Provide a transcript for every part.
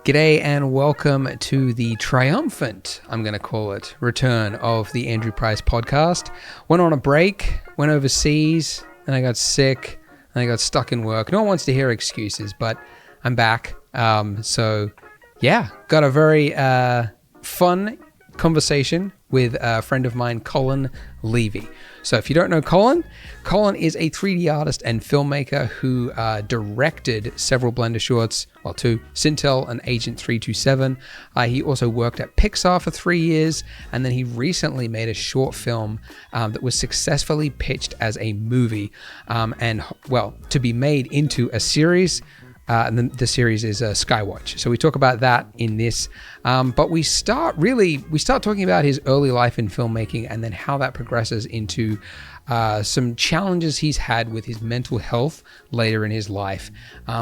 G'day and welcome to the triumphant, I'm going to call it, return of the Andrew Price podcast. Went on a break, went overseas, and I got sick, and I got stuck in work. No one wants to hear excuses, but I'm back. So, got a very fun conversation with a friend of mine, Colin Levy. So if you don't know Colin is a 3D artist and filmmaker who directed several Blender shorts, well, two, Sintel and Agent 327. He also worked at Pixar for 3 years, and then he recently made a short film that was successfully pitched as a movie, to be made into a series. And then the series is Skywatch. So we talk about that in this. But we start talking about his early life in filmmaking and then how that progresses into some challenges he's had with his mental health later in his life.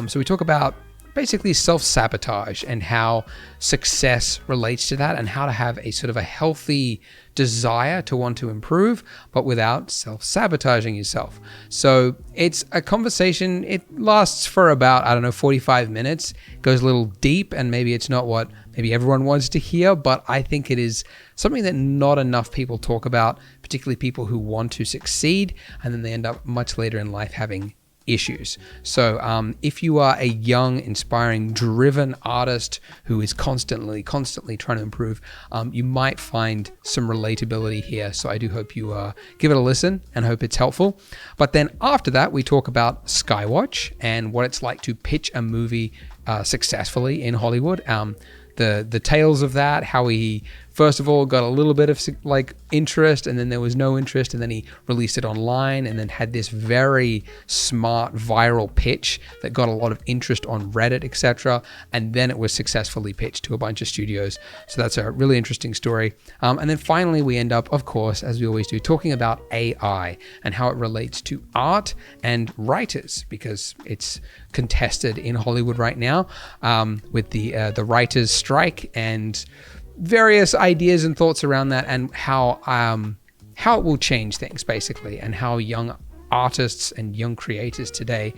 So we talk about basically self-sabotage and how success relates to that and how to have a sort of a healthy desire to want to improve, but without self-sabotaging yourself. So it's a conversation. It lasts for about, 45 minutes, goes a little deep, and maybe it's not what maybe everyone wants to hear, but I think it is something that not enough people talk about, particularly people who want to succeed, and then they end up much later in life having issues. So if you are a young, inspiring, driven artist who is constantly trying to improve, you might find some relatability here. So I do hope you give it a listen and hope it's helpful. But then after that, we talk about Skywatch and what it's like to pitch a movie successfully in Hollywood. The tales of that, how he first of all got a little bit of interest, and then there was no interest, and then he released it online and then had this very smart viral pitch that got a lot of interest on Reddit, etc. And then it was successfully pitched to a bunch of studios. So that's a really interesting story. And then finally we end up, of course, as we always do, talking about AI and how it relates to art and writers, because it's contested in Hollywood right now with the writers' strike and various ideas and thoughts around that, and how it will change things basically, and how young artists and young creators today,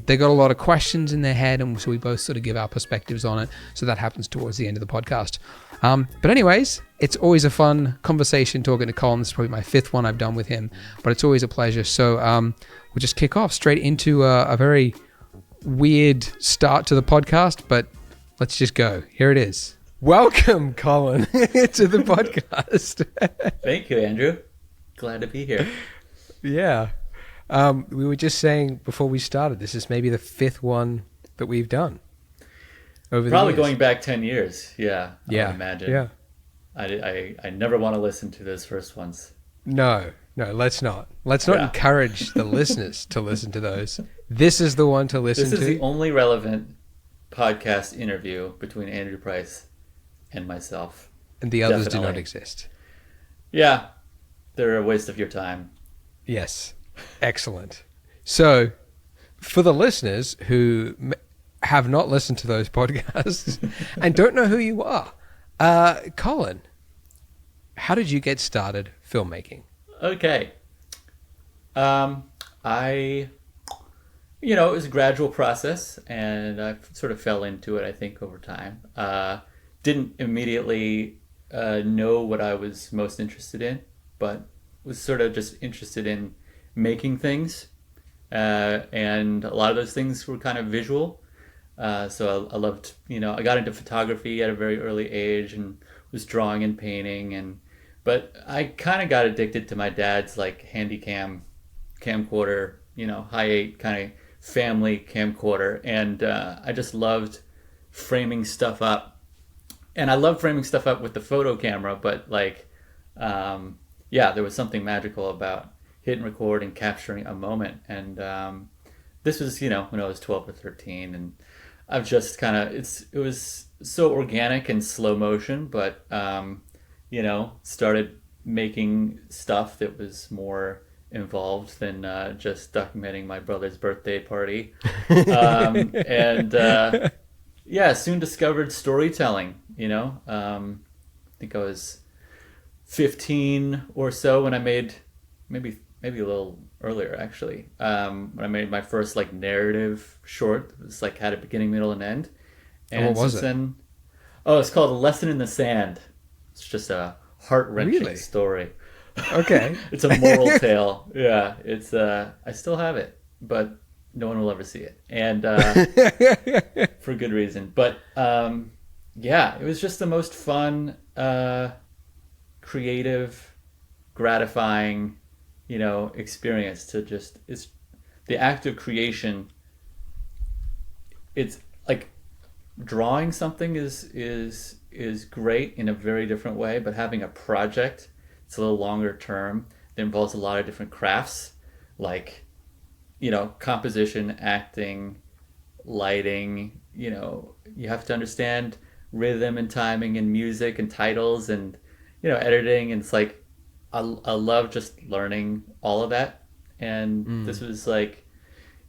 they got a lot of questions in their head, and so we both sort of give our perspectives on it. So that happens towards the end of the podcast. But anyways, it's always a fun conversation talking to Colin. This is probably my fifth one I've done with him, but it's always a pleasure. So we'll just kick off straight into a very weird start to the podcast, but let's just go. Here it is. Welcome, Colin, to the podcast. Thank you, Andrew. Glad to be here. Yeah. We were just saying before we started, this is maybe the fifth one that we've done over Probably the years. going back 10 years. Yeah. I would imagine. Yeah. I never want to listen to those first ones. No, let's not. Let's not encourage the listeners to listen to those. This is the one to listen to. This is the only relevant podcast interview between Andrew Price and myself. And the others do not exist. Yeah. They're a waste of your time. Yes. Excellent. So, for the listeners who have not listened to those podcasts and don't know who you are, Colin, how did you get started filmmaking? Okay. It was a gradual process, and I sort of fell into it, I think, over time. Didn't immediately know what I was most interested in, but was sort of just interested in making things. And a lot of those things were kind of visual. So I loved, I got into photography at a very early age and was drawing and painting. But I kind of got addicted to my dad's handy camcorder, high-8 kind of family camcorder. And I just loved framing stuff up. And I love framing stuff up with the photo camera, but there was something magical about hitting record and capturing a moment. And this was, when I was 12 or 13, and I've just it was so organic and slow motion, but, started making stuff that was more involved than just documenting my brother's birthday party. Soon discovered storytelling, I think I was 15 or so when I made, maybe a little earlier actually, when I made my first narrative short. It was had a beginning, middle, and end. And what was since it? then, oh, it's called A Lesson in the Sand. It's just a heart-wrenching Really? story. Okay. It's a moral tale. Yeah, it's I still have it, but no one will ever see it, and for good reason. But yeah, it was just the most fun, creative, gratifying, experience to just it's the act of creation. It's like drawing something is great in a very different way, but having a project, it's a little longer term. That involves a lot of different crafts, like composition, acting, lighting. You have to understand rhythm and timing and music and titles and editing. And it's like I love just learning all of that. And this was like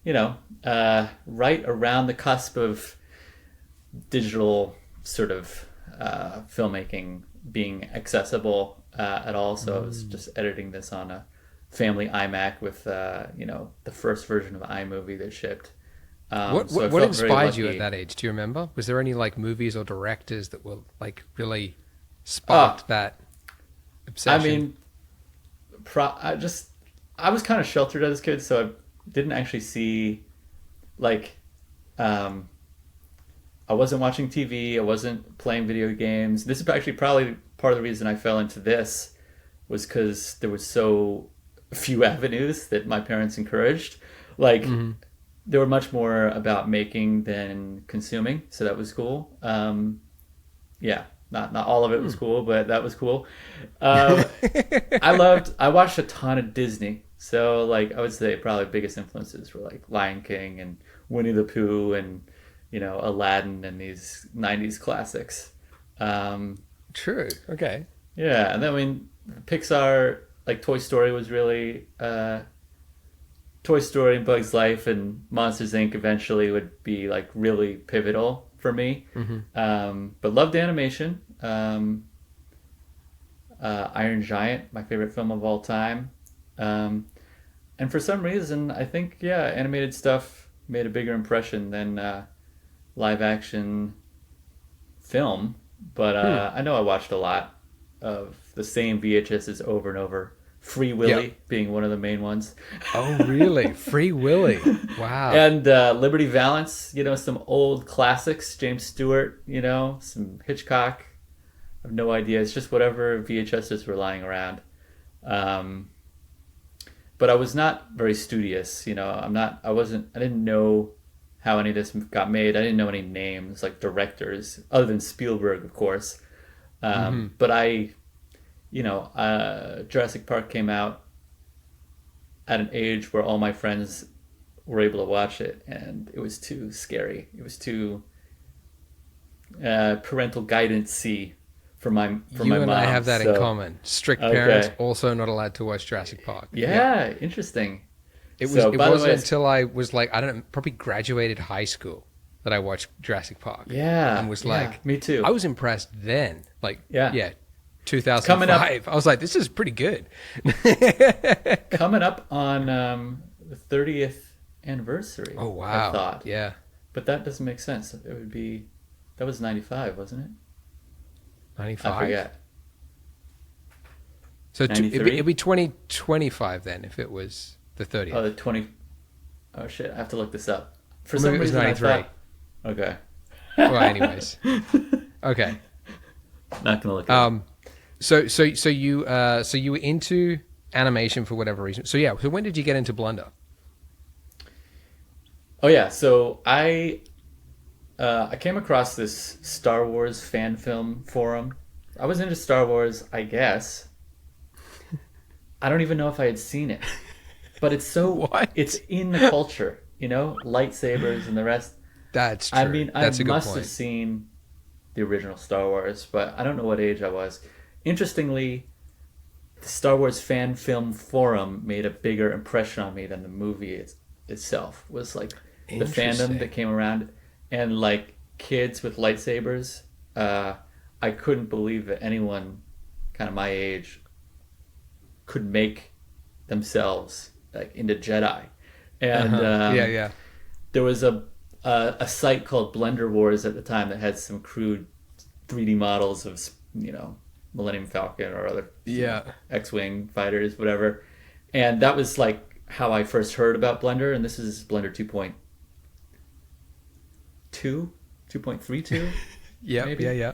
right around the cusp of digital sort of filmmaking being accessible at all. So I was just editing this on a family iMac with the first version of iMovie that shipped. What inspired you at that age? Do you remember? Was there any like movies or directors that were like really sparked that obsession? I mean, I was kind of sheltered as a kid, so I didn't actually see like I wasn't watching TV. I wasn't playing video games. This is actually probably part of the reason I fell into this was because there was so few avenues that my parents encouraged. Like they were much more about making than consuming, so that was cool. Yeah, not all of it was cool, but that was cool. I watched a ton of Disney. So like I would say probably biggest influences were like Lion King and Winnie the Pooh and Aladdin and these 90s classics. True. Okay. Yeah, and then Pixar, like Toy Story was really Toy Story and Bug's Life and Monsters Inc. eventually would be like really pivotal for me. But loved animation. Iron Giant, my favorite film of all time. And for some reason, I think animated stuff made a bigger impression than live action film. But I know I watched a lot of the same VHSs over and over. Free Willy being one of the main ones. Oh, really? Free Willy. Wow. And Liberty Valance, some old classics, James Stewart, some Hitchcock. I have no idea. It's just whatever VHSs were lying around. But I was not very studious, I didn't know how any of this got made. I didn't know any names like directors other than Spielberg, of course. But Jurassic Park came out at an age where all my friends were able to watch it, and it was too scary. It was too parental guidance-y for my mom. You and I have that in common. Strict parents, also not allowed to watch Jurassic Park. Yeah. Interesting. It wasn't until I was like, I don't know, probably graduated high school that I watched Jurassic Park. Yeah. And was like, me too. I was impressed then. Like, 2005. Coming up, I was like, this is pretty good. coming up on the 30th anniversary. Oh, wow. I thought. Yeah. But that doesn't make sense. That was 95, wasn't it? 95? I forget. So it'd be 2025 then if it was the 30th. Oh, the 20. Oh, shit. I have to look this up. For Or some maybe it was reason, 93. I thought. Okay. Well, anyways. Okay. Not gonna look it up. So you were into animation for whatever reason. So when did you get into Blender? Oh yeah, so I came across this Star Wars fan film forum. I was into Star Wars, I guess. I don't even know if I had seen it, but it's it's in the culture, lightsabers and the rest. That's true. I mean, That's I a good must point. have seen the original Star Wars, but I don't know what age I was. Interestingly, the Star Wars fan film forum made a bigger impression on me than the movie itself. Was like the fandom that came around, and like kids with lightsabers. I couldn't believe that anyone kind of my age could make themselves like into Jedi. And there was a a site called Blender Wars at the time that had some crude 3D models of, Millennium Falcon or other X-Wing fighters, whatever. And that was like how I first heard about Blender. And this is Blender 2.2, 2.32. Yeah, maybe? yeah.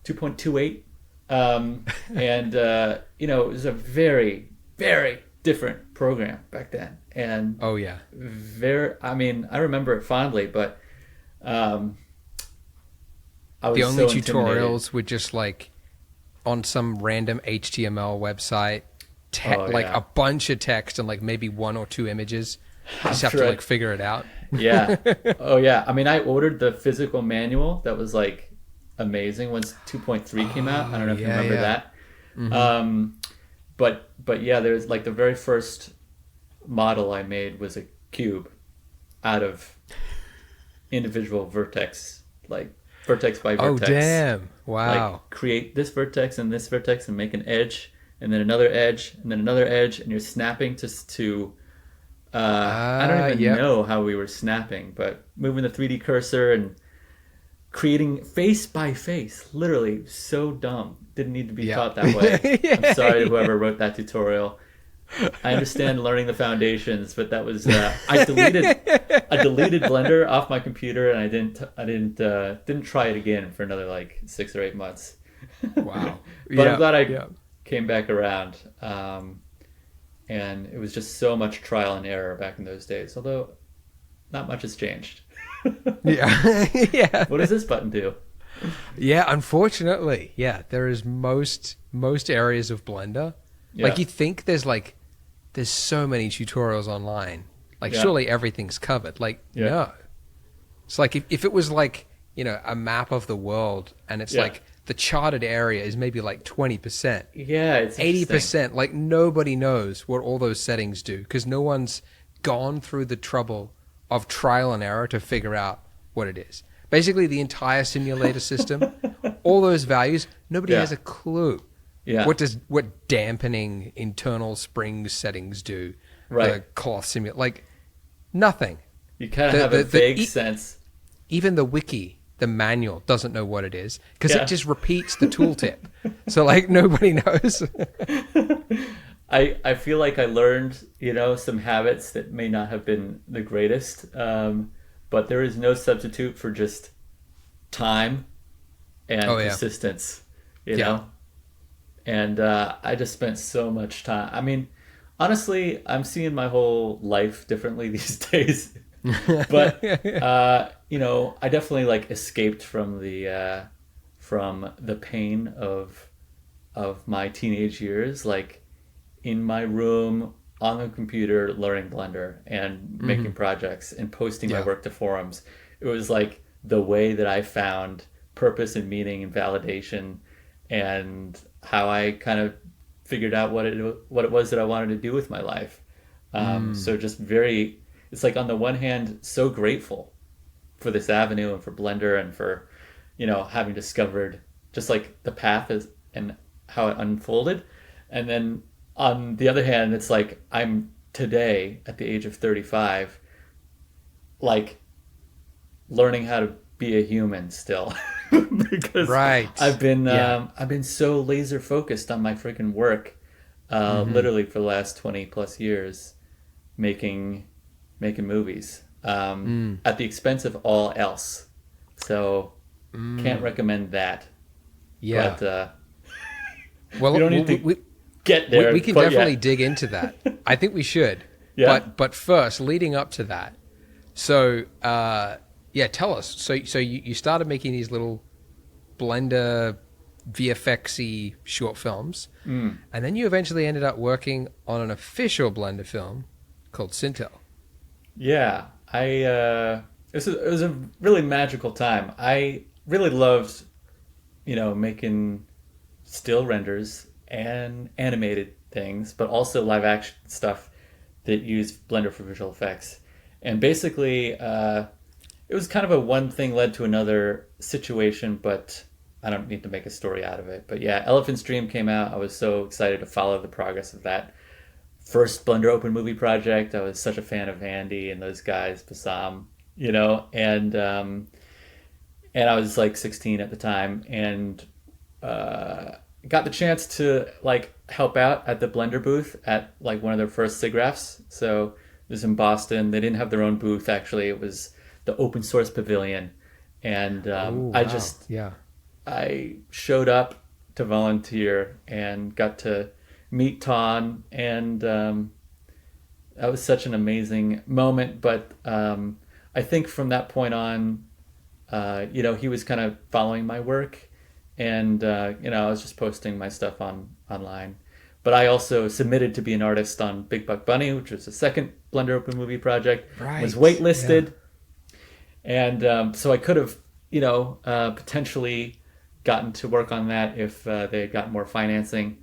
2.28. And, it was a very, very different program back then. And oh yeah, I remember it fondly, but I was the only so tutorials were just like on some random HTML website, like a bunch of text and like maybe one or two images. You just have to like figure it out. Yeah. Oh yeah. I mean, I ordered the physical manual that was like amazing once 2.3 came out. I don't know if you remember that. Mm-hmm. But yeah, there's like the very first model I made was a cube out of individual vertex, like vertex by vertex. Oh damn! Wow. Like create this vertex and make an edge, and then another edge, and then another edge, and you're snapping to I don't even know how we were snapping, but moving the 3D cursor and creating face by face. Literally so dumb. Didn't need to be taught that way. I'm sorry to whoever wrote that tutorial. I understand learning the foundations, but that was I deleted Blender off my computer, and I didn't try it again for another like 6 or 8 months. Wow. But I'm glad I came back around. And it was just so much trial and error back in those days, although not much has changed. Yeah. What does this button do? Yeah, unfortunately, there is most areas of Blender. Yeah. Like you think there's so many tutorials online. Like surely everything's covered. Like no. It's like if it was like, a map of the world and it's like the charted area is maybe like 20%. Yeah, it's 80%. Like nobody knows what all those settings do because no one's gone through the trouble of trial and error to figure out what it is. Basically, the entire simulator system, all those values, nobody has a clue. Yeah. What dampening internal spring settings do? Right. The cloth simulator, like nothing. You kind of have a vague sense. Even the wiki, the manual, doesn't know what it is because it just repeats the tooltip. So like nobody knows. I feel like I learned, some habits that may not have been the greatest, but there is no substitute for just time and persistence, you know? And I just spent so much time. I mean, honestly, I'm seeing my whole life differently these days. But, I definitely like escaped from the pain of my teenage years, like in my room on the computer learning Blender and making projects and posting my work to forums. It was like the way that I found purpose and meaning and validation, and how I kind of figured out what it was that I wanted to do with my life. So just it's like on the one hand, so grateful for this avenue and for Blender and for, having discovered just like the path and how it unfolded. And then on the other hand, it's like I'm today at the age of 35, like learning how to be a human still. Because I've been so laser focused on my freaking work, literally for the last 20 plus years, making movies, at the expense of all else. So can't recommend that. Yeah. But, well, we don't need to get there. We can definitely dig into that. I think we should. Yeah. But first, leading up to that, so tell us. So you started making these little Blender VFX-y short films, and then you eventually ended up working on an official Blender film called Sintel. Yeah, it was a really magical time. I really loved, making still renders and animated things, but also live action stuff that used Blender for visual effects. And basically, it was kind of a one thing led to another situation, but I don't need to make a story out of it. But yeah, Elephant's Dream came out. I was so excited to follow the progress of that first Blender Open Movie project. I was such a fan of Andy and those guys, Bassam, and I was like 16 at the time, and got the chance to like help out at the Blender booth at like one of their first SIGGRAPHs. So it was in Boston. They didn't have their own booth actually. It was the open source pavilion, and Oh, I wow. just Yeah. I showed up to volunteer and got to meet Ton, and that was such an amazing moment. But I think from that point on, he was kind of following my work, and I was just posting my stuff online. But I also submitted to be an artist on Big Buck Bunny, which was the second Blender Open Movie project. Was Right. Yeah. waitlisted, and so I could have, potentially gotten to work on that if they had gotten more financing.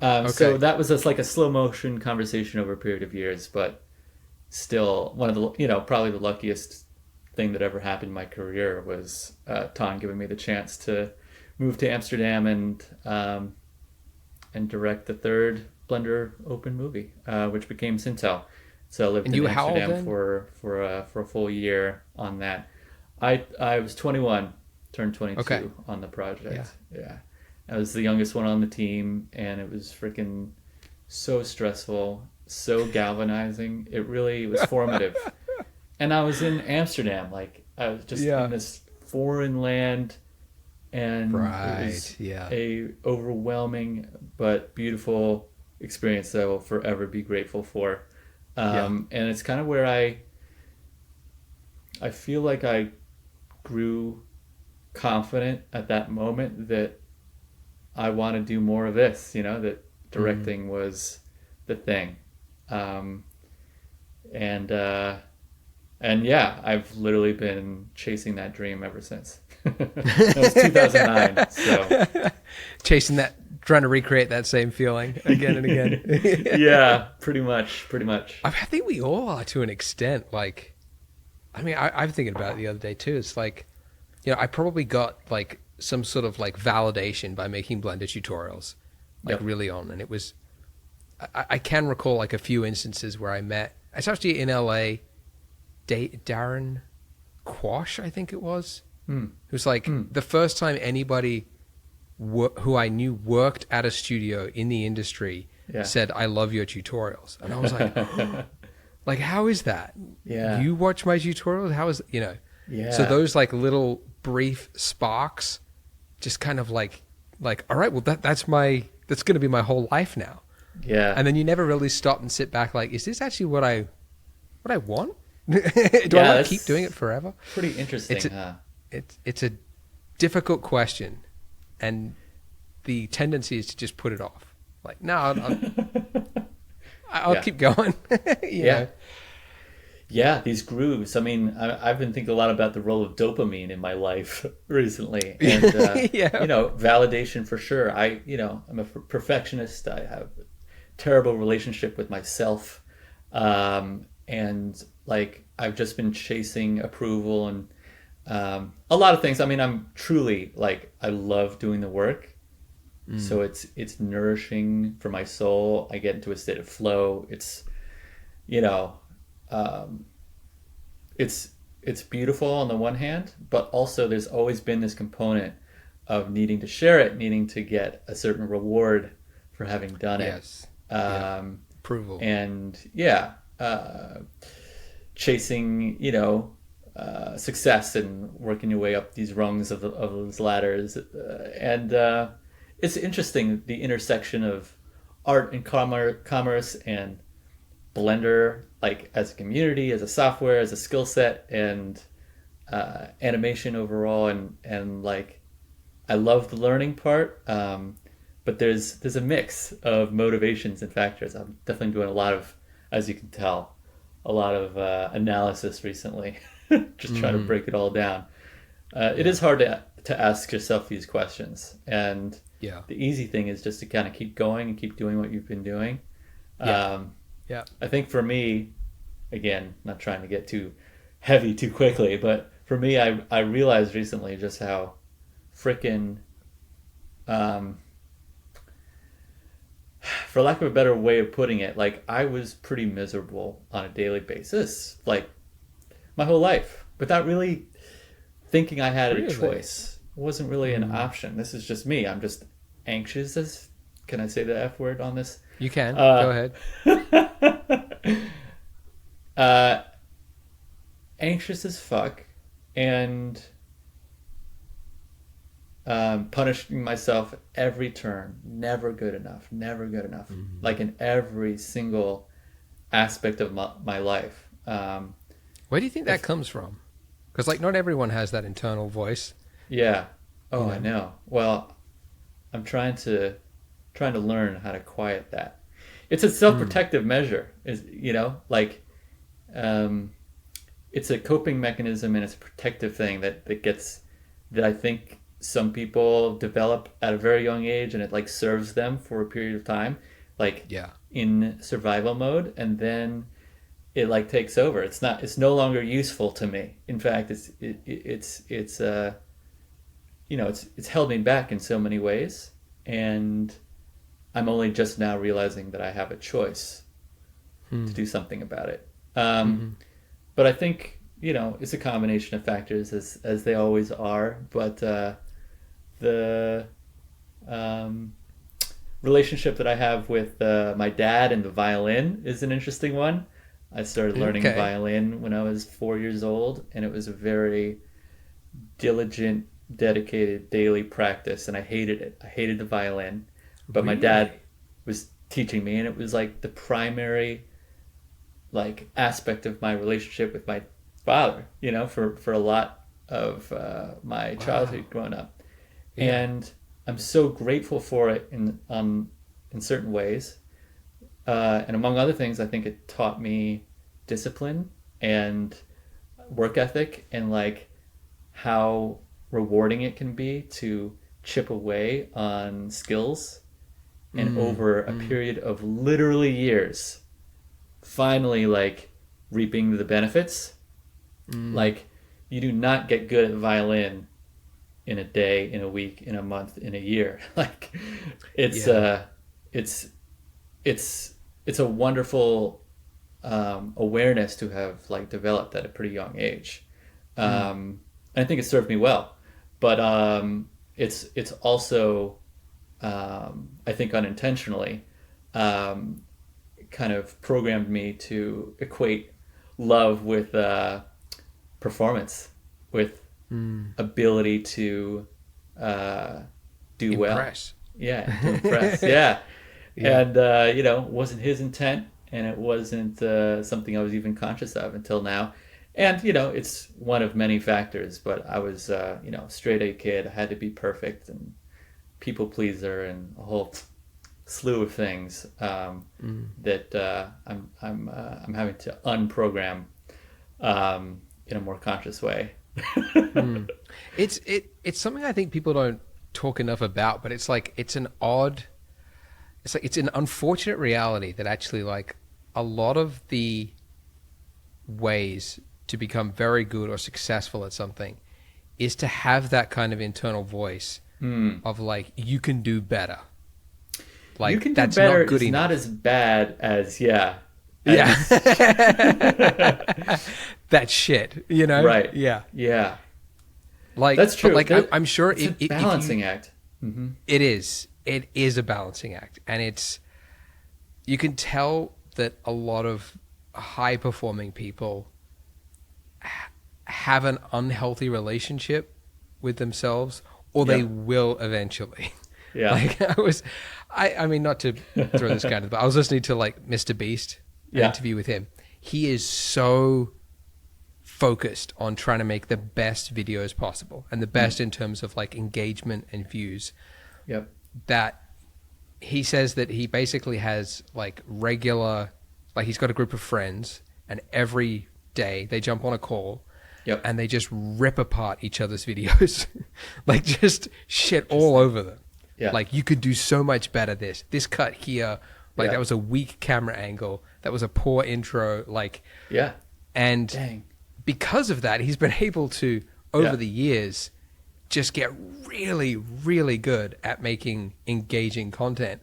So Okay. that was just like a slow motion conversation over a period of years, but still one of the, probably the luckiest thing that ever happened in my career was Ton giving me the chance to move to Amsterdam and direct the third Blender Open movie, which became Sintel. So I lived And in you were how old Amsterdam then? for a full year on that. I was 21, turned Okay. 22 on the Yeah. project. Yeah, I was the youngest one on the team, and it was freaking so stressful, so galvanizing. It really was formative. And I was in Amsterdam, like I was just in Yeah. this foreign land, and it Right. was Yeah. a overwhelming but beautiful experience that I will forever be grateful for. Yeah. And it's kind of where I feel like I grew confident at that moment that I want to do more of this. That Mm. directing was the thing, um, and and yeah, I've literally been chasing that dream ever since. That was 2009. So Chasing that, trying to recreate that same feeling again and again. yeah, pretty much, pretty much. I think we all are to an extent. Like, I mean, I'm thinking about it the other day too. It's like, I probably got like some sort of like validation by making Blender tutorials, like Yep. really on. And it was, I can recall like a few instances where I met, it's actually in LA, Darren Quash, I think it was. Hmm. It was like Hmm. the first time anybody who I knew worked at a studio in the industry Yeah. said, "I love your tutorials," and I was like, "Like, how is that? Yeah. You watch my tutorials? How is So Yeah. those like little brief sparks, just kind of like, all right, well that's going to be my whole life now, Yeah. and then you never really stop and sit back like, is this actually what I want? Do I Yeah. want to keep doing it That's forever? pretty It's interesting, a huh? it's a difficult question, and the tendency is to just put it off. Like, no, I'll Yeah. keep going. you Yeah. know? Yeah, these grooves. I mean, I've been thinking a lot about the role of dopamine in my life recently, and Yeah. validation for sure. I'm a perfectionist. I have a terrible relationship with myself, and like I've just been chasing approval and a lot of things. I mean, I'm truly like I love doing the work, so Mm. it's nourishing for my soul. I get into a state of flow. You know. Um, it's beautiful on the one hand, but also there's always been this component of needing to share it, needing to get a certain reward for having done it. Yes. Yeah. Um, Approval. and yeah, chasing, success and working your way up these rungs of those ladders. And it's interesting, the intersection of art and commerce and Blender, like as a community, as a software, as a skill set, and animation overall, and like I love the learning part, but there's a mix of motivations and factors. I'm definitely doing a lot of, as you can tell, a lot of analysis recently, just trying to Mm. break it all down. It Yeah. is hard to ask yourself these questions, and Yeah. the easy thing is just to kind of keep going and keep doing what you've been doing. Yeah. Um, Yeah. I think for me, again, not trying to get too heavy too quickly, but for me, I realized recently just how freaking, um, for lack of a better way of putting it, like I was pretty miserable on a daily basis, like my whole life. without really thinking I had a Really? choice. It wasn't really an option. This is just me. I'm just anxious as, can I say the F word on this? You can. Go ahead. Anxious as fuck, and punishing myself at every turn. Never good enough. Never good enough. Like in every single aspect of my life. Where do you think that comes from? Because like not everyone has that internal voice. Yeah. Oh, I know. Well, I'm trying to learn how to quiet that. It's a self-protective measure, is like it's a coping mechanism, and it's a protective thing that I think some people develop at a very young age, and it like serves them for a period of time, like in survival mode, and then it like takes over. It's no longer useful to me. In fact, it's held me back in so many ways, and I'm only just now realizing that I have a choice to do something about it. But I think, it's a combination of factors, as they always are. But the relationship that I have with my dad and the violin is an interesting one. I started learning violin when I was 4 years old, and it was a very diligent, dedicated daily practice, and I hated it. I hated the violin, but my dad was teaching me, and it was like the primary like aspect of my relationship with my father, for a lot of my childhood growing up. And I'm so grateful for it in certain ways. And among other things, I think it taught me discipline and work ethic, and like how rewarding it can be to chip away on skills, and over a period of literally years, finally like reaping the benefits. Like, you do not get good at violin in a day, in a week, in a month, in a year. Like, it's a wonderful awareness to have like developed at a pretty young age. And I think it served me well, but it's also I think unintentionally kind of programmed me to equate love with performance, with ability to do Impress. well. Yeah, to impress. Yeah. And it wasn't his intent, and it wasn't something I was even conscious of until now. And it's one of many factors, but I was straight A kid. I had to be perfect, and people pleaser, and a whole slew of things that I'm having to unprogram in a more conscious way. It's something I think people don't talk enough about, but it's like it's an unfortunate reality that actually like a lot of the ways to become very good or successful at something is to have that kind of internal voice of like, you can do better. Like, you can do that's better. Not good is enough. Not as bad as that shit, Right. Yeah. Like, that's true. But like, I'm sure it's a balancing act. Mm-hmm. It is a balancing act, and you can tell that a lot of high performing people have an unhealthy relationship with themselves, or they will eventually. Yeah. Like I mean, not to throw this guy, but I was listening to like Mr. Beast, an interview with him. He is so focused on trying to make the best videos possible, and the best in terms of like engagement and views. Yep. That he says that he basically has like regular, like he's got a group of friends, and every day they jump on a call. Yep. And they just rip apart each other's videos. Like, just shit all over them. Yeah. Like, you could do so much better this cut here. Like, that was a weak camera angle. That was a poor intro. Like, and because of that, he's been able to, over the years, just get really, really good at making engaging content.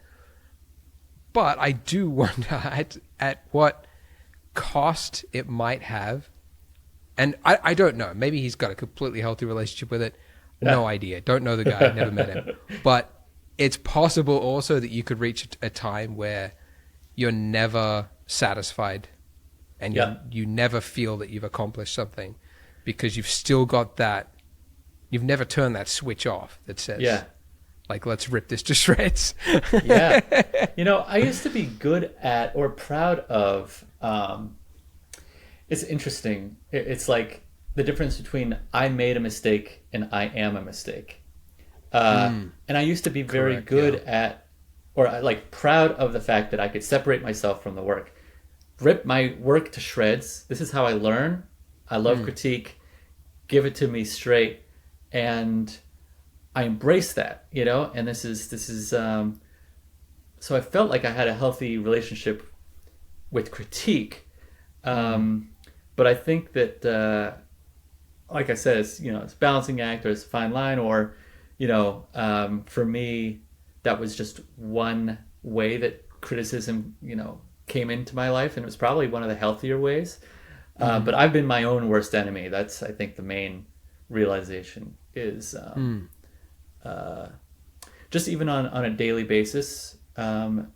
But I do wonder at what cost it might have And I don't know. Maybe he's got a completely healthy relationship with it. Yeah. No idea. Don't know the guy. Never met him. But it's possible also that you could reach a time where you're never satisfied and you never feel that you've accomplished something because you've still got that. You've never turned that switch off that says, like, let's rip this to shreds. Yeah. I used to be good at or proud of, it's interesting. It's like the difference between I made a mistake and I am a mistake. And I used to be very good at, or like proud of the fact that I could separate myself from the work, rip my work to shreds. This is how I learn. I love critique. Give it to me straight. And I embrace that, and this is so I felt like I had a healthy relationship with critique. But I think that, like I said, it's a balancing act, or it's a fine line, or, for me, that was just one way that criticism, came into my life, and it was probably one of the healthier ways. But I've been my own worst enemy. That's, I think, the main realization is just even on a daily basis, not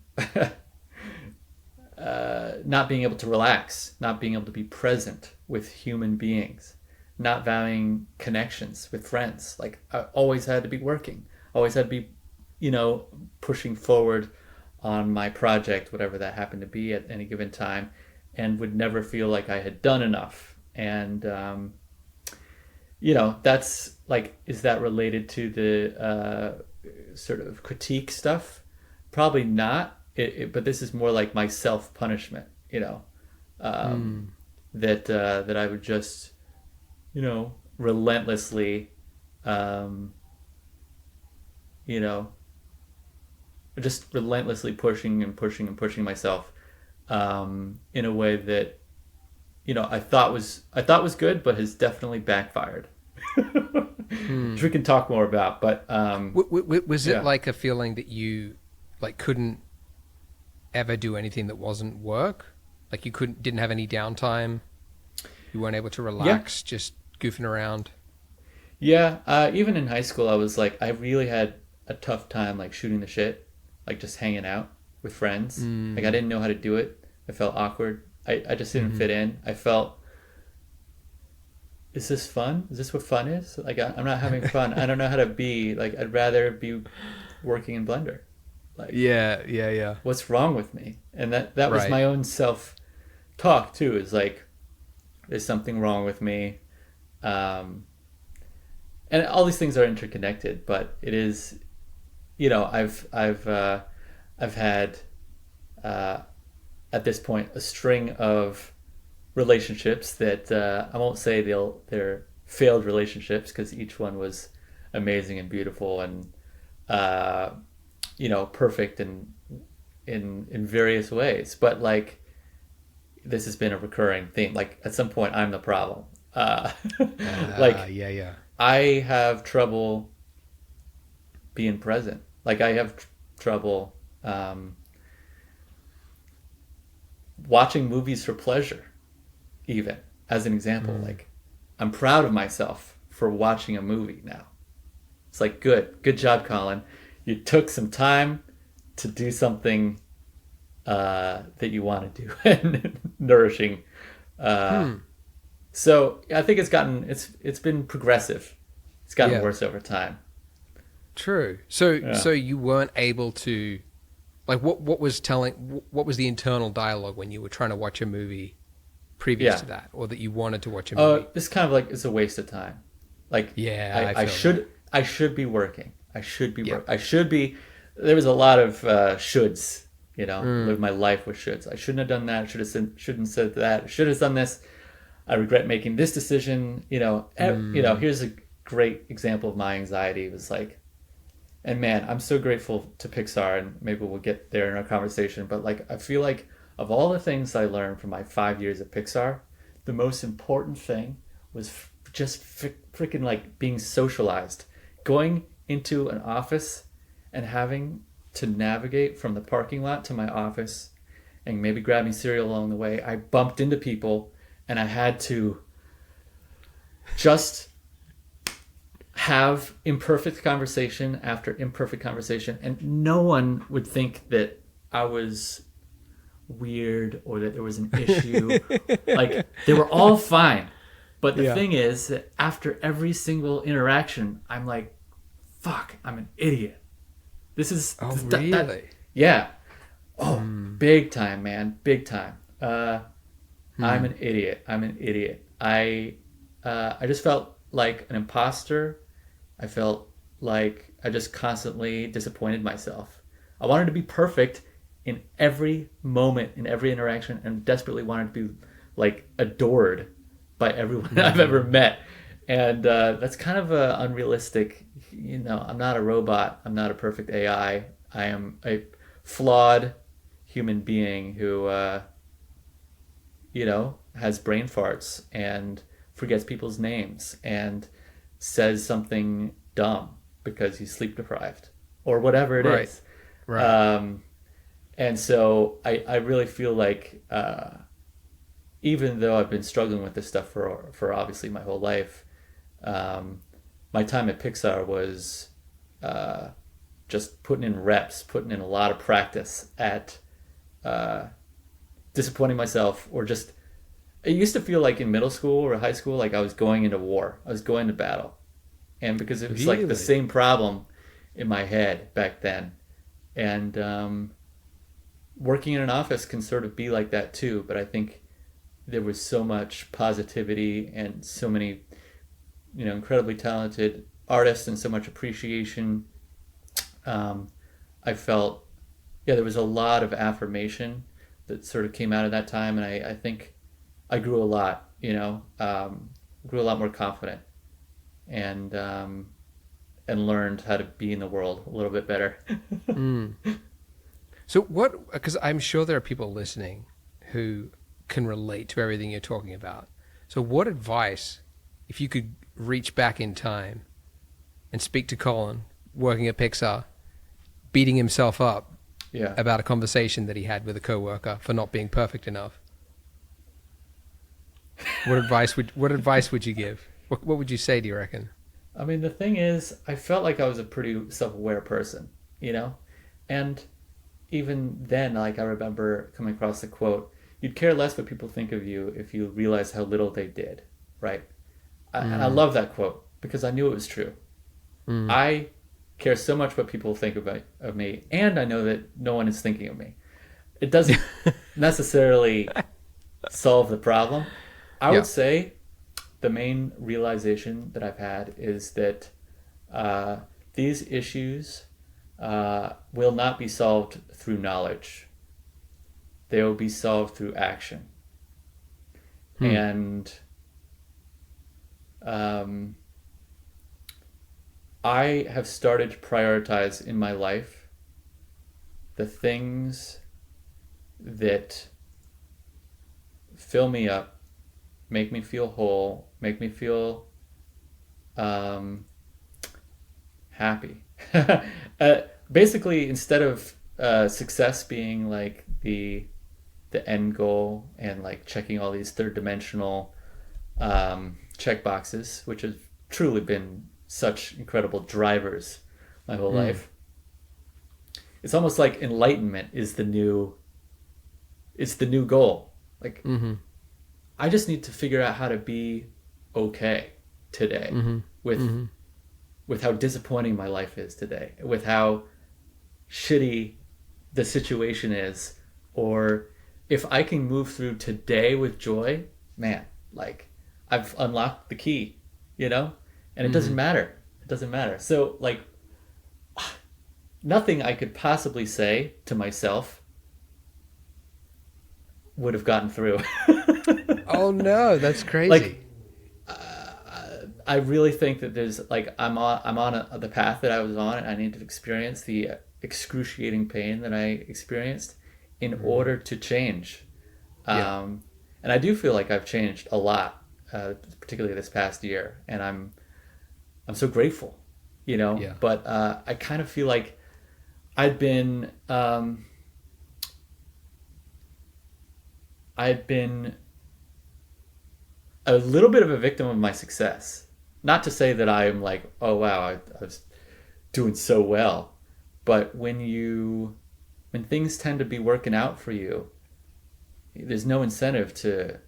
being able to relax, not being able to be present with human beings, not valuing connections with friends. Like, I always had to be working, always had to be, pushing forward on my project, whatever that happened to be at any given time, and would never feel like I had done enough. And, that's like, is that related to the sort of critique stuff? Probably not. But this is more like my self-punishment, that I would just, relentlessly, just relentlessly pushing and pushing and pushing myself in a way that, I thought was good, but has definitely backfired. Which we can talk more about. But was it like a feeling that you like couldn't ever do anything that wasn't work? Like you didn't have any downtime? You weren't able to relax, just goofing around? Yeah, even in high school, I was like, I really had a tough time like shooting the shit, like just hanging out with friends. Like I didn't know how to do it. I felt awkward. I just didn't fit in. I felt, is this fun? Is this what fun is? Like I'm not having fun. I don't know how to be. Like I'd rather be working in Blender. Like yeah. What's wrong with me? And that was my own self-talk too. Is like, there's something wrong with me. And all these things are interconnected, but it is, I've had at this point a string of relationships that I won't say they're failed relationships, because each one was amazing and beautiful and perfect and in various ways. But like, this has been a recurring theme. Like at some point, I'm the problem. Yeah. I have trouble being present. Like I have trouble watching movies for pleasure, even as an example. Like I'm proud of myself for watching a movie now. It's like, good job, Colin. You took some time to do something that you want to do and nourishing. So I think it's been progressive. It's gotten worse over time. True. So you weren't able to, like, what was the internal dialogue when you were trying to watch a movie previous to that, or that you wanted to watch a movie? It's kind of like, it's a waste of time. Like, I should be working. I should be working. I should be. There was a lot of shoulds. Live my life with shoulds. I shouldn't have done that. Shouldn't said that. Should have done this. I regret making this decision. Here's a great example of my anxiety. It was like, and man, I'm so grateful to Pixar, and maybe we'll get there in our conversation. But like, I feel like of all the things I learned from my 5 years at Pixar, the most important thing was just freaking like being socialized, going into an office and having to navigate from the parking lot to my office and maybe grabbing cereal along the way. I bumped into people and I had to just have imperfect conversation after imperfect conversation, and no one would think that I was weird or that there was an issue. Like, they were all fine. But the thing is that after every single interaction, I'm like, fuck, I'm an idiot. This is... really? Yeah. Oh, big time, man. Big time. I'm an idiot. I just felt like an imposter. I felt like I just constantly disappointed myself. I wanted to be perfect in every moment, in every interaction, and desperately wanted to be like adored by everyone I've ever met. And that's kind of unrealistic. I'm not a robot. I'm not a perfect AI. I am a flawed human being who, has brain farts and forgets people's names and says something dumb because he's sleep deprived or whatever it is. Right. And so I really feel like, even though I've been struggling with this stuff for obviously my whole life, my time at Pixar was just putting in reps, putting in a lot of practice at disappointing myself, or just... It used to feel like in middle school or high school, like I was going into war. I was going to battle. And because it was like the same problem in my head back then. And working in an office can sort of be like that too, but I think there was so much positivity and so many, incredibly talented artists and so much appreciation. I felt, there was a lot of affirmation that sort of came out of that time, and I think I grew a lot, grew a lot more confident, and learned how to be in the world a little bit better. So because I'm sure there are people listening who can relate to everything you're talking about. So what advice, if you could reach back in time and speak to Colin working at Pixar, beating himself up about a conversation that he had with a coworker for not being perfect enough, what advice would you give? What would you say, do you reckon? I mean, the thing is, I felt like I was a pretty self-aware person, and even then, like, I remember coming across the quote, "You'd care less what people think of you if you realized how little they did," right? And I love that quote because I knew it was true. I care so much what people think of me, and I know that no one is thinking of me. It doesn't necessarily solve the problem. I would say the main realization that I've had is that these issues will not be solved through knowledge. They will be solved through action. And I have started to prioritize in my life the things that fill me up, make me feel whole, make me feel happy. Basically, instead of success being like the end goal and like checking all these third dimensional check boxes, which have truly been such incredible drivers my whole life. It's almost like enlightenment is the new goal. Like, I just need to figure out how to be okay today with how disappointing my life is today, with how shitty the situation is, or if I can move through today with joy, man, like, I've unlocked the key, and it doesn't matter. It doesn't matter. So, like, nothing I could possibly say to myself would have gotten through. Oh no, that's crazy. Like, I really think that there's, like, I'm on the path that I was on, and I need to experience the excruciating pain that I experienced in order to change. And I do feel like I've changed a lot, particularly this past year, and I'm so grateful, But I kind of feel like I'd been a little bit of a victim of my success. Not to say that I am like, oh wow, I was doing so well, but when things tend to be working out for you, there's no incentive to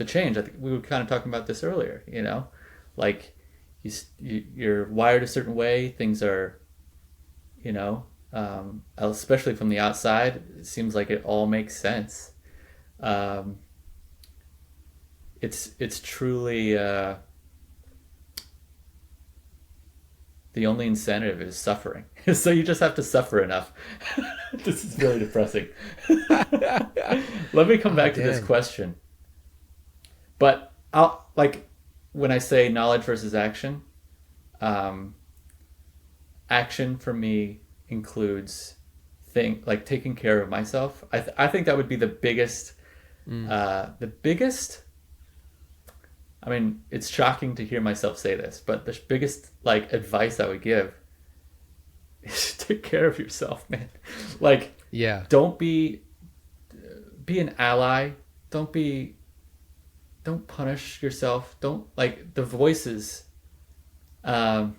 change. I think we were kind of talking about this earlier. Like you're wired a certain way. Things are, especially from the outside, it seems like it all makes sense. It's truly the only incentive is suffering. So you just have to suffer enough. This is very depressing. Let me come back to this question. But I'll like when I say knowledge versus action, action for me includes taking care of myself. I think that would be the biggest. The biggest. I mean, it's shocking to hear myself say this, but the biggest advice I would give is take care of yourself, man. Don't be an ally. Don't punish yourself. Don't the voices. And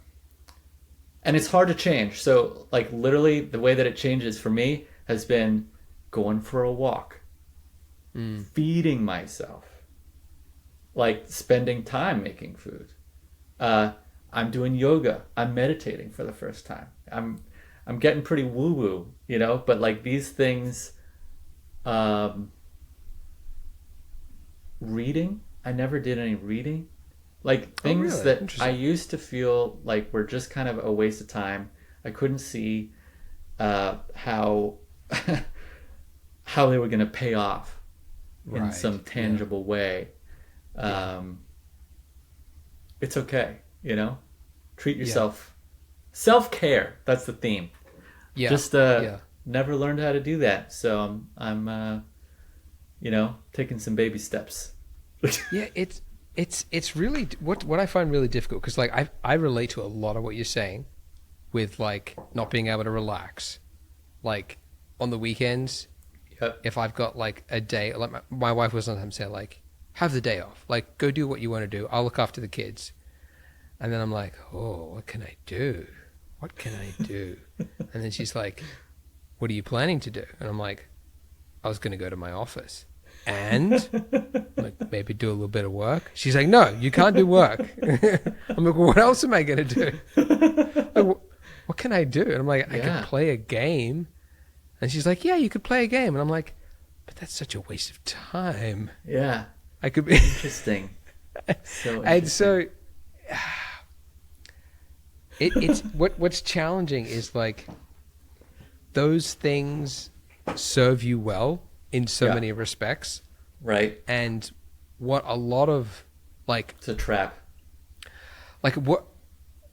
it's hard to change. So literally the way that it changes for me has been going for a walk, feeding myself, spending time making food. I'm doing yoga. I'm meditating for the first time. I'm getting pretty woo woo, but these things, reading, I never did any reading. Things that I used to feel like were just kind of a waste of time. I couldn't see how how they were going to pay off in some tangible way. It's okay, treat yourself. Self-care, that's the theme. Just never learned how to do that, so I'm taking some baby steps. It's really what I find really difficult, because I relate to a lot of what you're saying with not being able to relax, on the weekends. If I've got a day, my wife will sometimes say have the day off, go do what you want to do, I'll look after the kids. And then I'm like, oh, what can I do? And then she's like, what are you planning to do? And I'm like, I was going to go to my office and maybe do a little bit of work. She's like, no, you can't do work. I'm like, well, what else am I going to do? What can I do? And I'm like, I could play a game. And she's like, yeah, you could play a game. And I'm like, but that's such a waste of time. Yeah. I could be interesting. So interesting. And so it's what's challenging is those things serve you well in so many respects. Right. And what a lot of it's a trap. What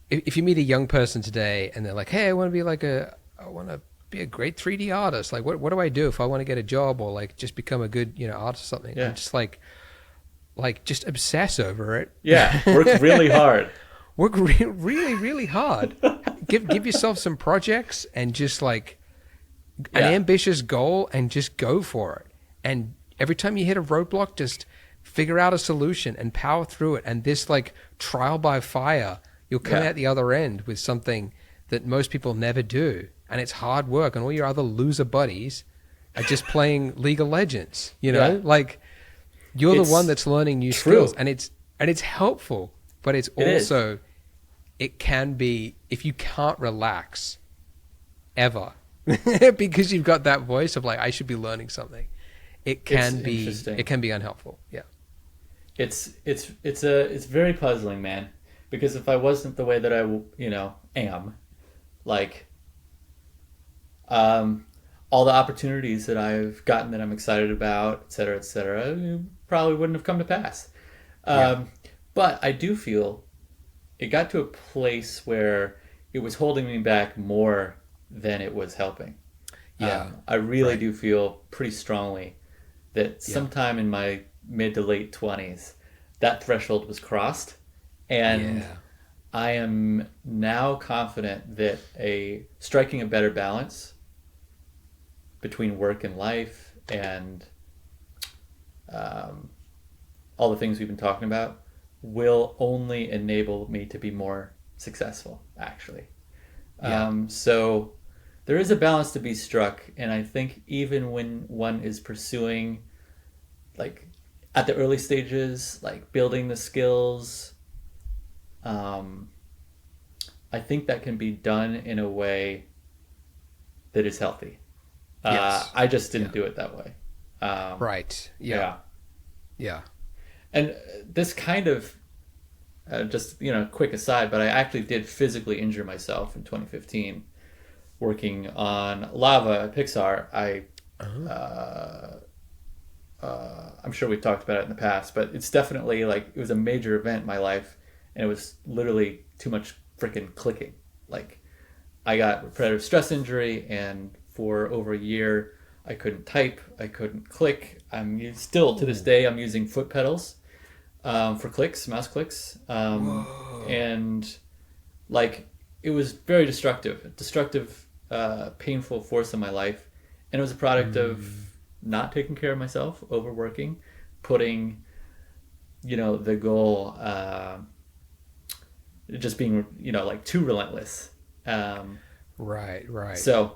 if you meet a young person today and they're like, hey, I want to be a great 3D artist. What do I do if I want to get a job or just become a good, artist or something? Yeah. I'm just just obsess over it. Yeah. Work really hard. Work really, really hard. Give yourself some projects and just an ambitious goal and just go for it. And every time you hit a roadblock, just figure out a solution and power through it. And this trial by fire, you'll come out the other end with something that most people never do. And it's hard work, and all your other loser buddies are just playing League of Legends. You're the one that's learning new skills, and it's helpful, but it can be, if you can't relax ever because you've got that voice of I should be learning something, it can be unhelpful. Yeah. It's very puzzling, man, because if I wasn't the way that I am, all the opportunities that I've gotten that I'm excited about, et cetera, probably wouldn't have come to pass. But I do feel it got to a place where it was holding me back more than it was helping. I really do feel pretty strongly that sometime in my mid to late 20s, that threshold was crossed. And I am now confident that striking a better balance between work and life and all the things we've been talking about will only enable me to be more successful, actually. So there is a balance to be struck, and I think even when one is pursuing, like, at the early stages, like building the skills, I think that can be done in a way that is healthy. Yes. I just didn't do it that way. Right. Yeah. Yeah. And this kind of, just, quick aside, but I actually did physically injure myself in 2015 working on Lava at Pixar. I'm sure we've talked about it in the past, but it's definitely like, it was a major event in my life, and it was literally too much freaking clicking. Like, I got repetitive stress injury, and for over a year, I couldn't type, I couldn't click. Still to this day, I'm using foot pedals for clicks, mouse clicks, and like, it was very destructive, painful force in my life, and it was a product of not taking care of myself, overworking, putting, the goal, just being, like, too relentless. Right. So,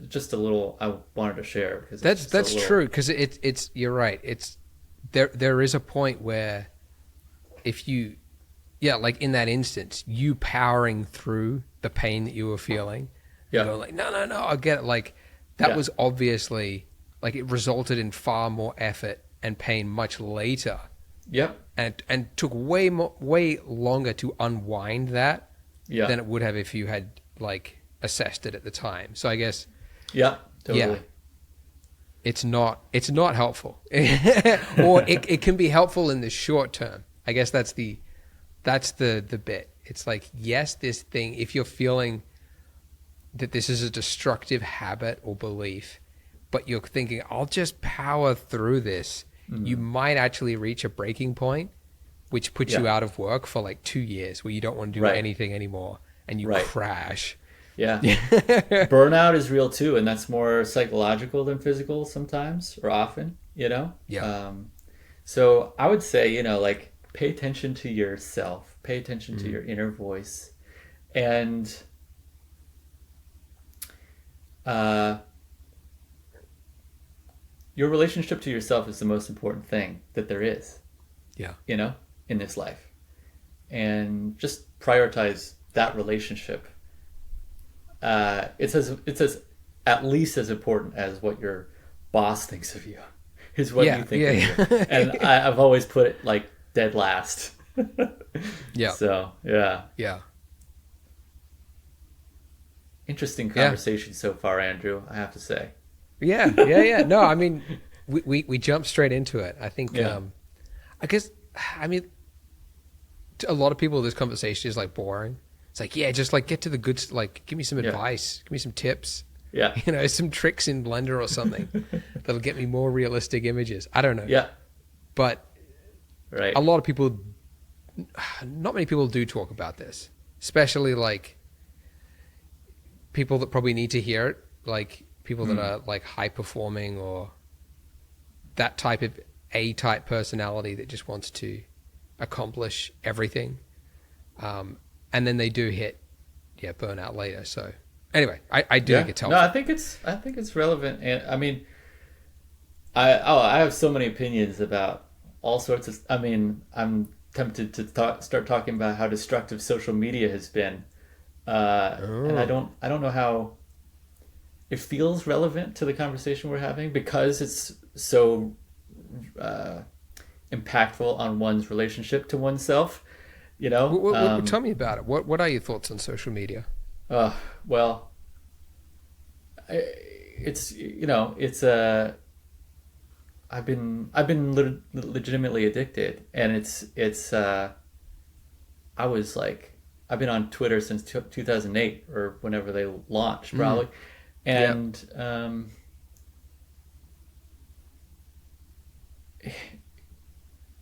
just a little, I wanted to share, because That's true, because it's you're right. It's there is a point where if you, like in that instance, you powering through the pain that you were feeling, you go like, no, I get it. Like, that was obviously, like, it resulted in far more effort and pain much later. Yep. And took way longer to unwind that than it would have if you had, like, assessed it at the time. So I guess totally. It's not helpful. Or it can be helpful in the short term. I guess that's the bit. It's like, yes, this thing, if you're feeling that this is a destructive habit or belief, but you're thinking, I'll just power through this, you might actually reach a breaking point, which puts you out of work for like 2 years, where you don't want to do anything anymore, and you crash. Yeah. Burnout is real too, and that's more psychological than physical sometimes, or often, so I would say, like, pay attention to yourself, pay attention to your inner voice, and your relationship to yourself is the most important thing that there is, in this life. And just prioritize that relationship. It's as at least as important as what your boss thinks of you, is what you think of you. And I've always put it, like, dead last. So, yeah. Interesting conversation so far, Andrew, I have to say. Yeah. No, I mean, we jumped straight into it. I think, I guess, I mean, to a lot of people, this conversation is, like, boring. It's like, just, like, get to the good, like, give me some advice, give me some tips, some tricks in Blender or something that'll get me more realistic images. I don't know. But a lot of people, not many people do talk about this, especially, like, people that probably need to hear it, like people that are, like, high performing, or that type of A-type personality that just wants to accomplish everything. And then they do hit, burnout later. So anyway, I do think it's helpful. No, I think it's relevant. And I mean, I have so many opinions about all sorts of, I mean, I'm tempted to start talking about how destructive social media has been. And I don't know how it feels relevant to the conversation we're having, because it's so impactful on one's relationship to oneself. Tell me about it. What are your thoughts on social media? Well, it's I've been legitimately addicted, and it's I was like, I've been on Twitter since 2008 or whenever they launched, probably, and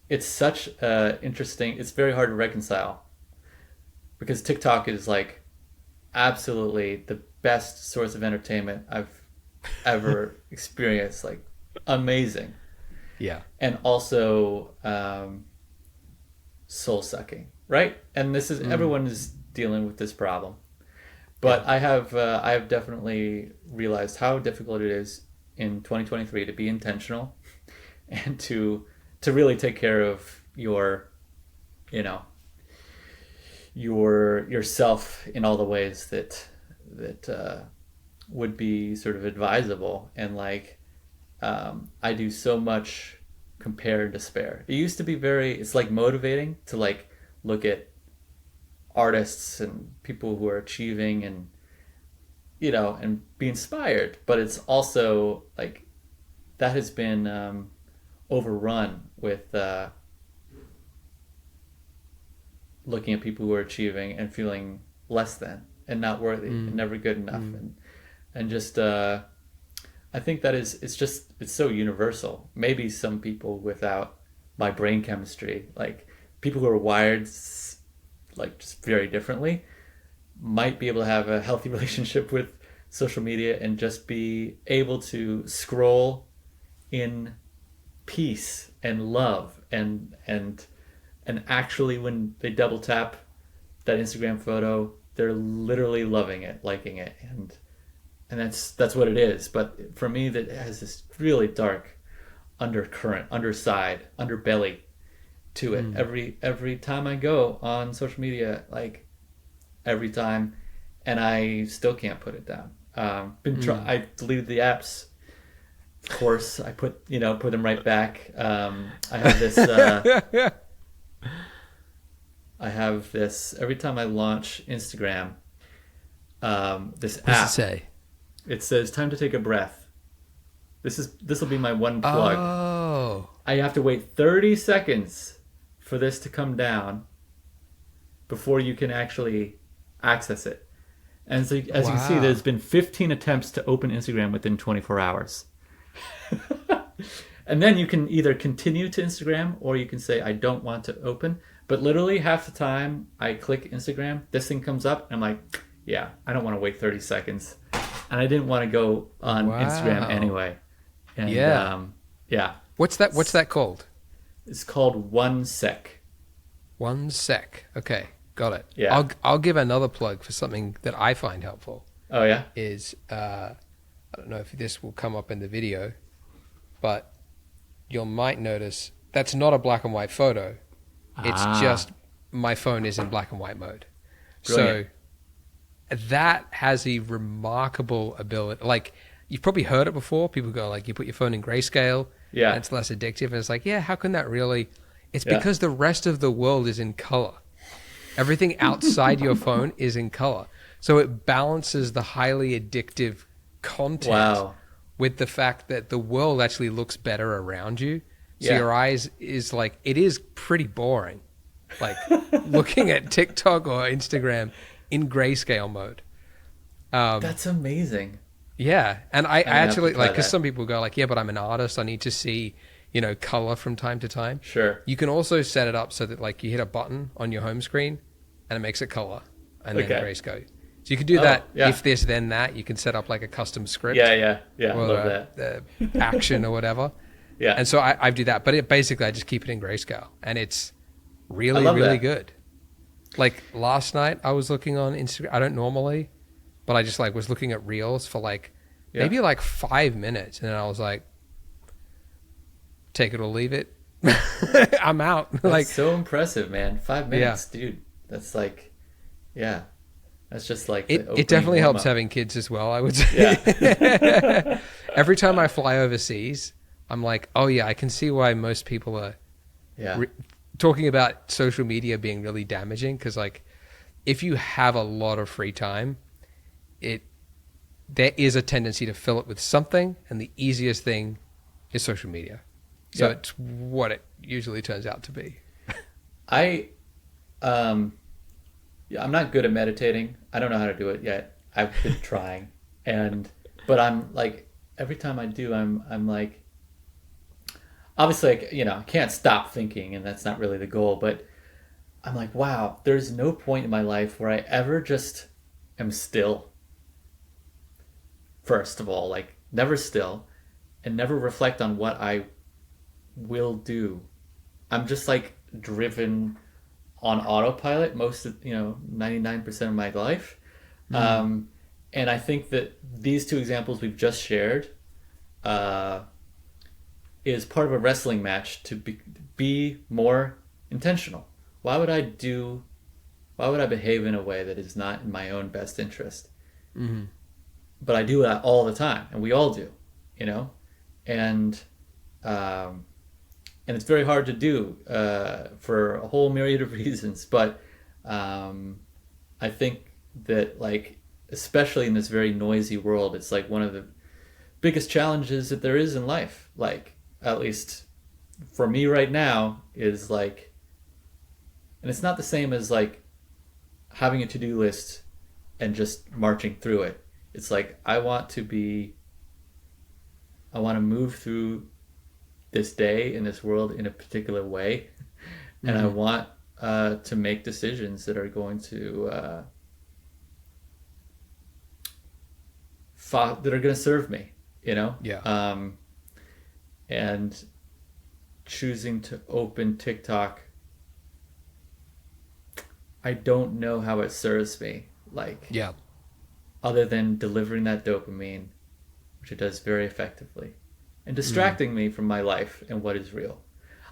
it's such interesting. It's very hard to reconcile, because TikTok is, like, absolutely the best source of entertainment I've ever experienced. Like, amazing. Yeah. and also soul sucking, right? And this is everyone is dealing with this problem. But I have definitely realized how difficult it is in 2023 to be intentional and to really take care of your, you know, yourself in all the ways that would be sort of advisable. And like I do so much compare and despair. It used to be it's like motivating to like look at artists and people who are achieving and and be inspired, but it's also like that has been overrun with looking at people who are achieving and feeling less than and not worthy and never good enough, and just I think that it's so universal. Maybe some people without my brain chemistry, like people who are wired like just very differently, might be able to have a healthy relationship with social media and just be able to scroll in peace and love and actually when they double tap that Instagram photo, they're literally loving it, liking it, and that's what it is. But for me, that has this really dark undercurrent, underside, underbelly to it. Every time I go on social media, like every time, and I still can't put it down. I deleted the apps. Of course, I put them right back. I have this. I have this every time I launch Instagram. This app. What does it say? It says time to take a breath. This will be my one plug. Oh. I have to wait 30 seconds for this to come down before you can actually access it. And so as you can see, there's been 15 attempts to open Instagram within 24 hours. And then you can either continue to Instagram or you can say, I don't want to open. But literally half the time I click Instagram, this thing comes up and I'm like, yeah, I don't want to wait 30 seconds. And I didn't want to go on Instagram anyway. And, yeah. What's that called? It's called 1 Sec. 1 Sec. Okay, got it. Yeah. I'll give another plug for something that I find helpful. Oh yeah. Is I don't know if this will come up in the video, but you might notice that's not a black and white photo. It's just my phone is in black and white mode. Brilliant. So that has a remarkable ability. Like you've probably heard it before. People go like, you put your phone in grayscale. Yeah. And it's less addictive. And it's like, yeah, how can that really? It's because the rest of the world is in color. Everything outside your phone is in color. So it balances the highly addictive content with the fact that the world actually looks better around you. So your eyes is like, it is pretty boring. Like looking at TikTok or Instagram in grayscale mode. That's amazing. Yeah. And I actually like, because that. some people go like, yeah, but I'm an artist. I need to see, color from time to time. Sure. You can also set it up so that like you hit a button on your home screen and it makes it color and then grayscale. So you can do that if this, then that. You can set up like a custom script. Yeah. Or Love that. Action or whatever. Yeah. And so I do that. But I just keep it in grayscale. And it's really good. Like last night I was looking on Instagram. I don't normally, but I just like was looking at reels for like maybe like 5 minutes. And then I was like, take it or leave it. I'm out. That's like so impressive, man. 5 minutes, dude. That's like, that's just like it definitely helps having kids as well, I would say. Yeah. Every time I fly overseas, I'm like, oh yeah, I can see why most people are talking about social media being really damaging. Because like, if you have a lot of free time, there is a tendency to fill it with something, and the easiest thing is social media. So it's what it usually turns out to be. I'm not good at meditating. I don't know how to do it yet. I've been trying, but I'm like every time I do, I'm like, obviously, I can't stop thinking, and that's not really the goal. But I'm like, wow, there's no point in my life where I ever just am still. First of all, like never still, and never reflect on what I will do. I'm just like driven on autopilot most of 99% of my life. And I think that these two examples we've just shared is part of a wrestling match to be more intentional. Why would I behave in a way that is not in my own best interest? But I do that all the time, and we all do, and it's very hard to do for a whole myriad of reasons. But I think that, like, especially in this very noisy world, it's like one of the biggest challenges that there is in life. Like, at least for me right now, is like, and it's not the same as like having a to-do list and just marching through it. It's like, I want to move through this day in this world in a particular way. And I want to make decisions that are going to serve me, and choosing to open TikTok, I don't know how it serves me, other than delivering that dopamine, which it does very effectively, and distracting me from my life and what is real.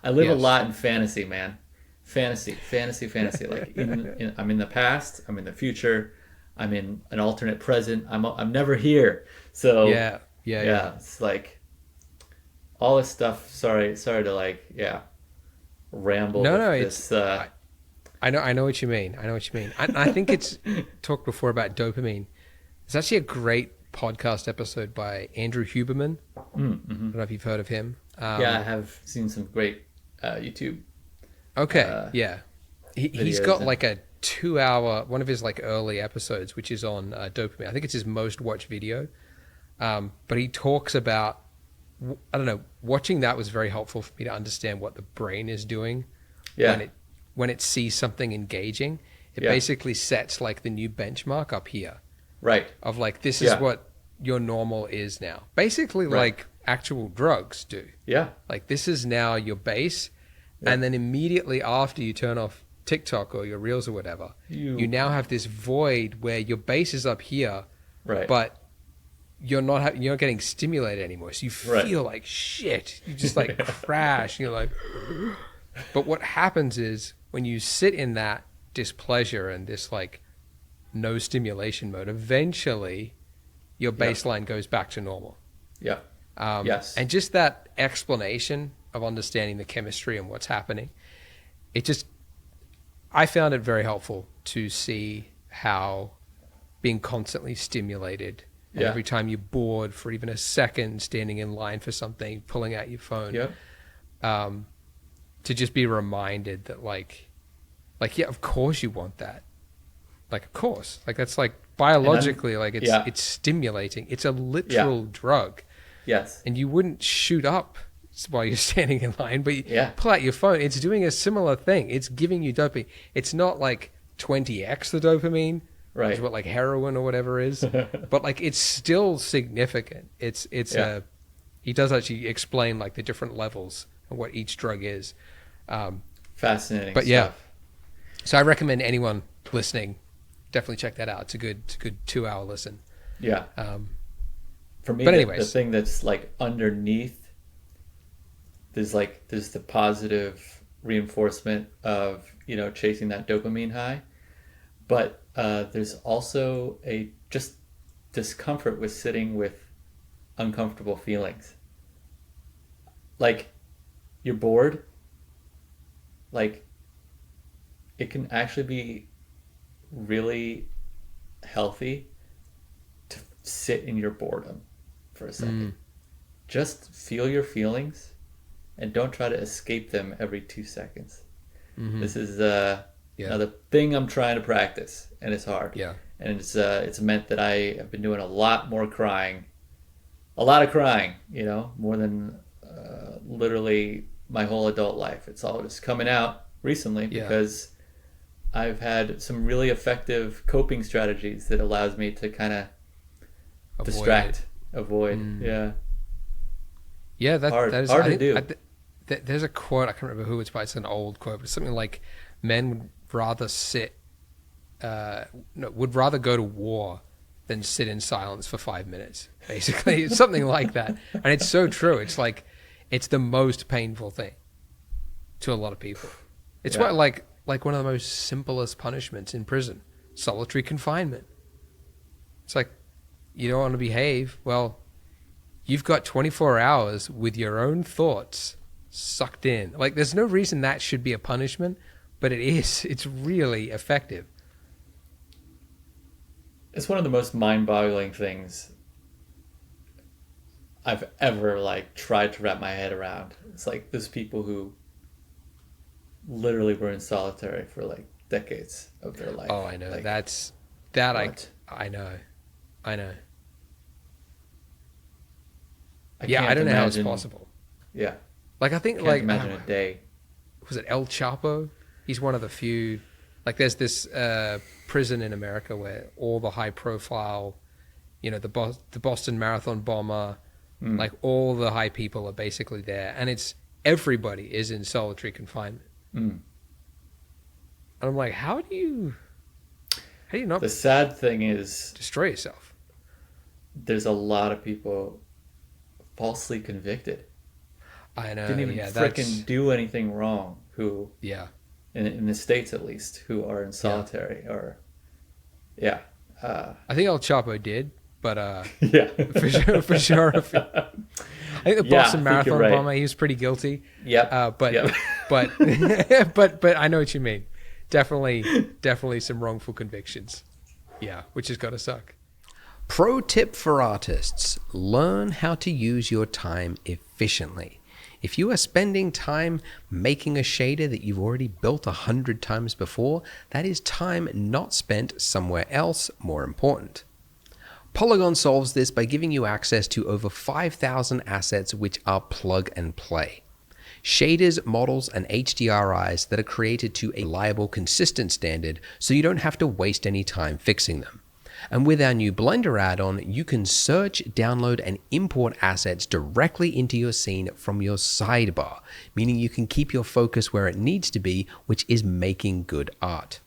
I live a lot in fantasy, man. Fantasy. Like, I'm in the past, I'm in the future, I'm in an alternate present. I'm never here. So yeah. It's like all this stuff. Sorry to ramble. No, it's. I know what you mean. I think it's talked before about dopamine. It's actually a great podcast episode by Andrew Huberman. I don't know if you've heard of him. I have seen some great YouTube. Okay, he's got like a 2-hour, one of his like early episodes, which is on dopamine. I think it's his most watched video. But he talks about, I don't know, watching that was very helpful for me to understand what the brain is doing when it sees something engaging. It basically sets like the new benchmark up here. Right. Of like, this is what your normal is now. Basically like actual drugs do. Yeah. Like, this is now your base. Yeah. And then immediately after you turn off TikTok or your Reels or whatever, you now have this void where your base is up here, but you're not getting stimulated anymore. So you feel like shit. You just like crash. You're like, but what happens is when you sit in that displeasure and this like no stimulation mode, eventually your baseline goes back to normal. Yeah. Yes. And just that explanation of understanding the chemistry and what's happening, I found it very helpful to see how being constantly stimulated, and every time you're bored for even a second, standing in line for something, pulling out your phone, to just be reminded that like, of course you want that. Like, of course, like that's like biologically, like it's stimulating. It's a literal drug. Yes. And you wouldn't shoot up while you're standing in line, but you pull out your phone. It's doing a similar thing. It's giving you dopamine. It's not like 20x the dopamine, which is what like heroin or whatever is, but like it's still significant. He does actually explain like the different levels and what each drug is. Fascinating. But stuff. So I recommend anyone listening definitely check that out. It's a good 2-hour listen. Yeah. For me, the thing that's like underneath, there's the positive reinforcement of chasing that dopamine high, but there's also a just discomfort with sitting with uncomfortable feelings. Like, you're bored. Like, it can actually be really healthy to sit in your boredom for a second. Just feel your feelings and don't try to escape them every 2 seconds. This is another thing I'm trying to practice, and it's hard. Yeah. And it's meant that I have been doing a lot of crying, more than literally my whole adult life. It's all just coming out recently because I've had some really effective coping strategies that allows me to kind of avoid. Yeah, that is hard to do. there's a quote, I can't remember who it's by, it's an old quote, but it's something like, men would rather would rather go to war than sit in silence for 5 minutes, basically. It's something like that. And it's so true. It's like, it's the most painful thing to a lot of people. It's what, like one of the most simplest punishments in prison, solitary confinement. It's like, you don't want to behave. Well, you've got 24 hours with your own thoughts sucked in. Like, there's no reason that should be a punishment, but it is. It's really effective. It's one of the most mind-boggling things I've ever tried to wrap my head around. It's like there's people who literally were in solitary for decades of their life. Oh, I know. What? I know. I can't don't know how it's imagine- possible. Yeah. I think Can't imagine a day. Was it El Chapo? He's one of the few. There's this prison in America where all the high profile, the Boston Marathon bomber, all the high people are basically there, and it's everybody is in solitary confinement. And I'm like, how do you not The sad thing is destroy yourself? there's a lot of people falsely convicted. I know. Didn't even frickin' do anything wrong who in the States at least, who are in solitary or I think El Chapo did, but yeah. for sure. I think the Boston Marathon right. bomber, he was pretty guilty. Yep. But I know what you mean. Definitely some wrongful convictions. Yeah, which has got to suck. Pro tip for artists: learn how to use your time efficiently. If you are spending time making a shader that you've already built 100 times before, that is time not spent somewhere else more important. Poliigon solves this by giving you access to over 5,000 assets which are plug and play. Shaders, models, and HDRIs that are created to a reliable, consistent standard so you don't have to waste any time fixing them. And with our new Blender add-on, you can search, download, and import assets directly into your scene from your sidebar, meaning you can keep your focus where it needs to be, which is making good art.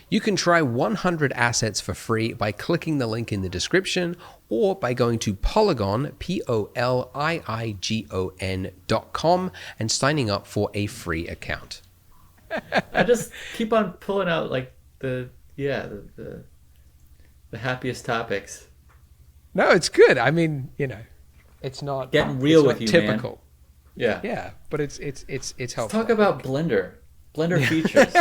You can try 100 assets for free by clicking the link in the description or by going to Poliigon, Poliigon.com, and signing up for a free account. I just keep on pulling out the happiest topics. No, it's good. I mean, it's not getting real with you, typical. Man. Yeah. Yeah, but it's helpful. Let's talk about Blender features.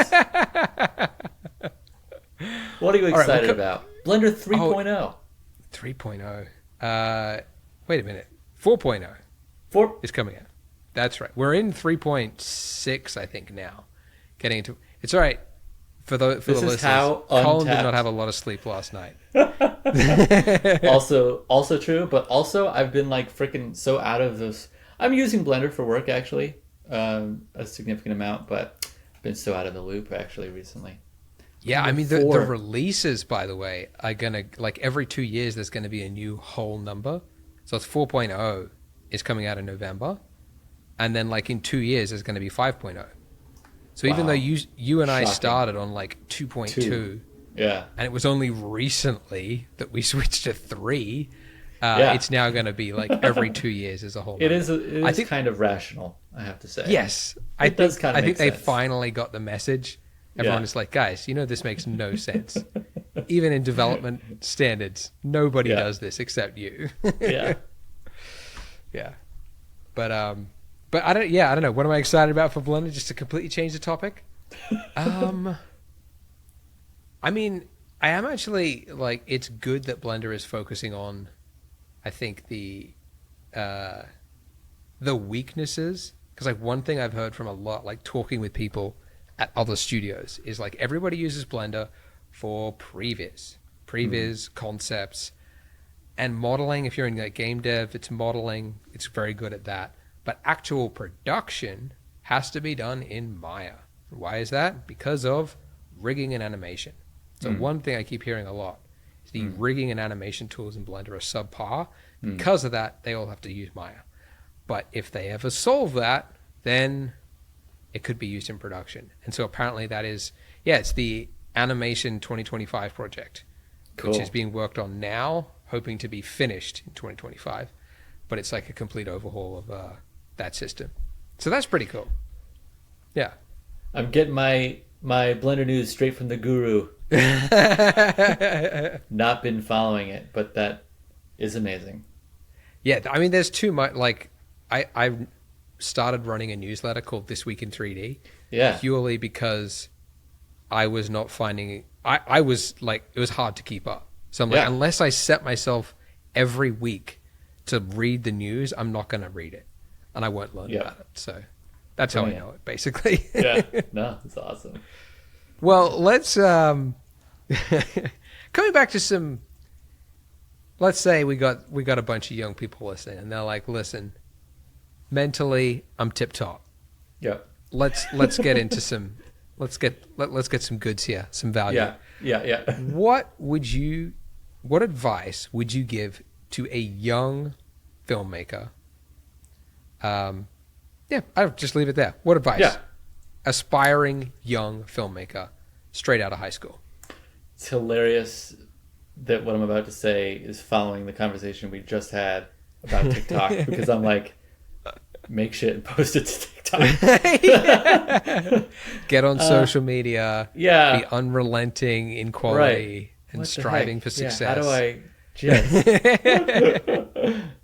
What are you excited about? Blender 3.0. 3.0. Wait a minute. 4.0 is coming out. That's right. We're in 3.6, I think, now. Getting into it's all right. For the listeners, Colin did not have a lot of sleep last night. also true, but also I've been freaking so out of this. I'm using Blender for work actually, a significant amount, but I've been so out of the loop actually recently. Yeah, I mean the releases, by the way, are gonna every 2 years there's gonna be a new whole number. So it's 4.0 is coming out in November, and then in 2 years there's gonna be 5.0. So even though you and I started on 2.2, yeah, and it was only recently that we switched to 3, it's now going to be every 2 years as a whole. It is kind of rational, I have to say. Yes, I think they finally got the message. Everyone is like, guys, this makes no sense. Even in development standards, nobody does this except you. Yeah. Yeah. But I don't know. What am I excited about for Blender? Just to completely change the topic. I mean, I am actually it's good that Blender is focusing on, I think the weaknesses, because one thing I've heard from a lot, talking with people at other studios, is everybody uses Blender for previs concepts, and modeling. If you're in game dev, it's modeling. It's very good at that. But actual production has to be done in Maya. Why is that? Because of rigging and animation. So one thing I keep hearing a lot is the rigging and animation tools in Blender are subpar. Because of that, they all have to use Maya. But if they ever solve that, then it could be used in production. And so apparently that is, it's the Animation 2025 project, Cool. which is being worked on now, hoping to be finished in 2025. But it's like a complete overhaul of that system. So that's pretty cool. Yeah. I'm getting my Blender news straight from the guru. Not been following it, but that is amazing. Yeah, I mean, there's too much. Like, I started running a newsletter called This Week in 3D. Yeah. Purely because I was not finding. I was like, it was hard to keep up. So I'm like, unless I set myself every week to read the news, I'm not going to read it, and I won't learn about it. So that's how I know it, basically. Yeah. No, it's awesome. Well, let's coming back to some. Let's say we got a bunch of young people listening, and they're like, "Listen, mentally, I'm tip top. Yeah. Let's get into some. Let's get some goods here, some value. Yeah. What advice would you give to a young filmmaker? I'll just leave it there. What advice? Yeah. Aspiring young filmmaker, straight out of high school. It's hilarious that what I'm about to say is following the conversation we just had about TikTok, because I'm like, make shit and post it to TikTok. Get on social media. Yeah. Be unrelenting in quality and striving for success. Yeah, how do I just...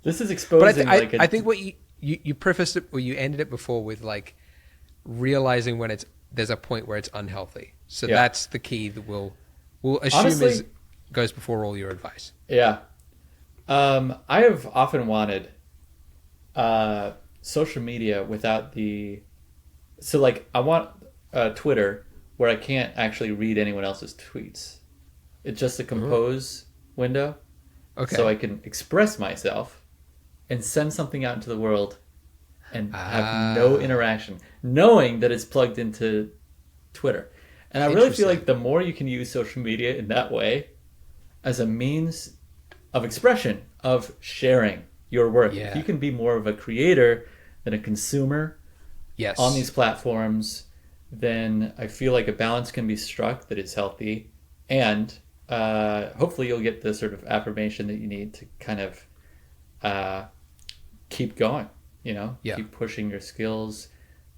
This is exposing. But I think what you prefaced it, or you ended it before with like realizing when there's a point where it's unhealthy. So that's the key that we'll assume honestly, goes before all your advice. Yeah. I have often wanted social media without the... So like I want Twitter where I can't actually read anyone else's tweets. It's just a compose window. Okay. So I can express myself and send something out into the world and have no interaction, knowing that it's plugged into Twitter. And I really feel like the more you can use social media in that way as a means of expression, of sharing your work. Yeah. If you can be more of a creator than a consumer on these platforms, then I feel like a balance can be struck that is healthy. And hopefully you'll get the sort of affirmation that you need to kind of keep going, keep pushing your skills.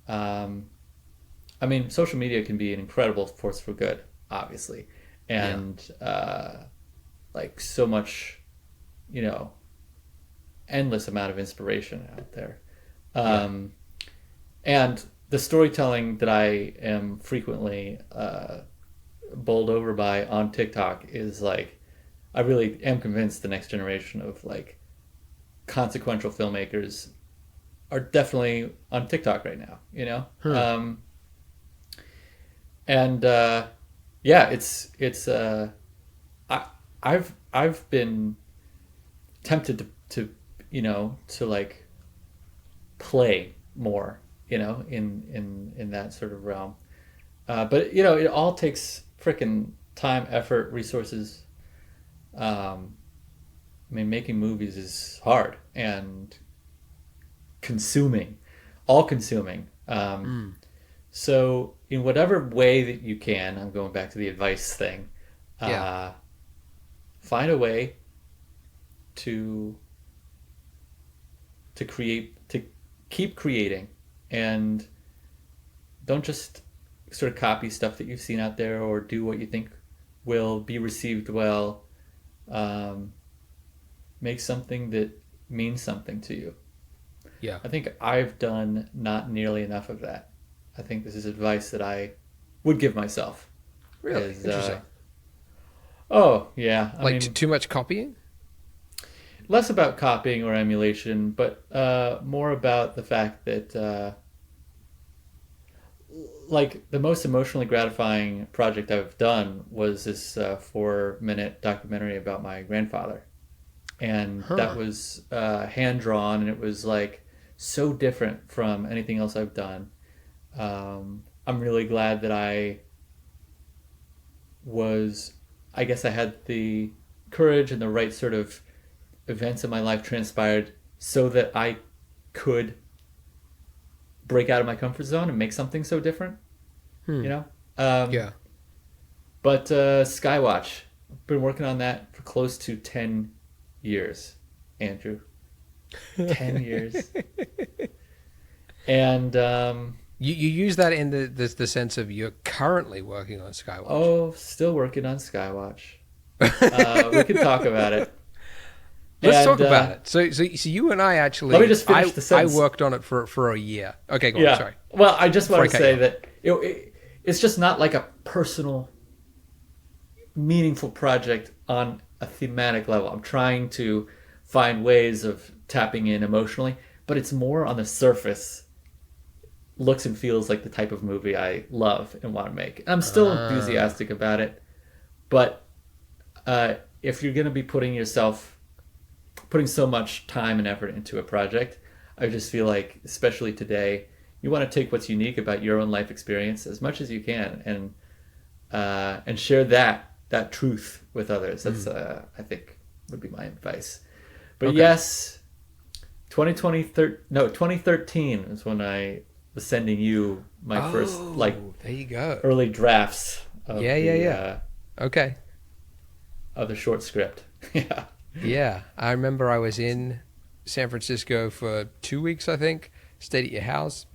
I mean, social media can be an incredible force for good, obviously. And like so much, endless amount of inspiration out there. And the storytelling that I am frequently bowled over by on TikTok is like, I really am convinced the next generation of like consequential filmmakers are definitely on TikTok right now, I've been tempted to like play more, in that sort of realm. But it all takes frickin' time, effort, resources. I mean, making movies is hard and all consuming. So in whatever way that you can, I'm going back to the advice thing, find a way to keep creating, and don't just sort of copy stuff that you've seen out there or do what you think will be received well. Make something that means something to you. Yeah. I think I've done not nearly enough of that. I think this is advice that I would give myself. Really? Interesting. Oh, yeah. I mean, too much copying? Less about copying or emulation, but more about the fact that like the most emotionally gratifying project I've done was this 4-minute documentary about my grandfather. And that was hand-drawn, and it was like so different from anything else I've done. I'm really glad that I had the courage and the right sort of events in my life transpired so that I could break out of my comfort zone and make something so different. You know. Yeah. But Skywatch, I've been working on that for close to 10 years, Andrew. 10 years. And You use that in the sense of you're currently working on Skywatch. oh, still working on Skywatch. We could talk about it. Let's talk about it. So you and I actually. Let me just finish the sentence. I worked on it for a year. Okay, go on. Sorry. Well, I just want to say that it's just not like a personal, meaningful project on a thematic level. I'm trying to find ways of tapping in emotionally, but it's more on the surface. Looks and feels like the type of movie I love and want to make. I'm still enthusiastic about it, but if you're going to be putting so much time and effort into a project, I just feel like, especially today, you want to take what's unique about your own life experience as much as you can, and share that truth with others. That's I think would be my advice. But yes, 2013 is when I was sending you my first there you go, early drafts of okay, of the short script. Yeah, I remember I was in San Francisco for 2 weeks, I think. Stayed at your house.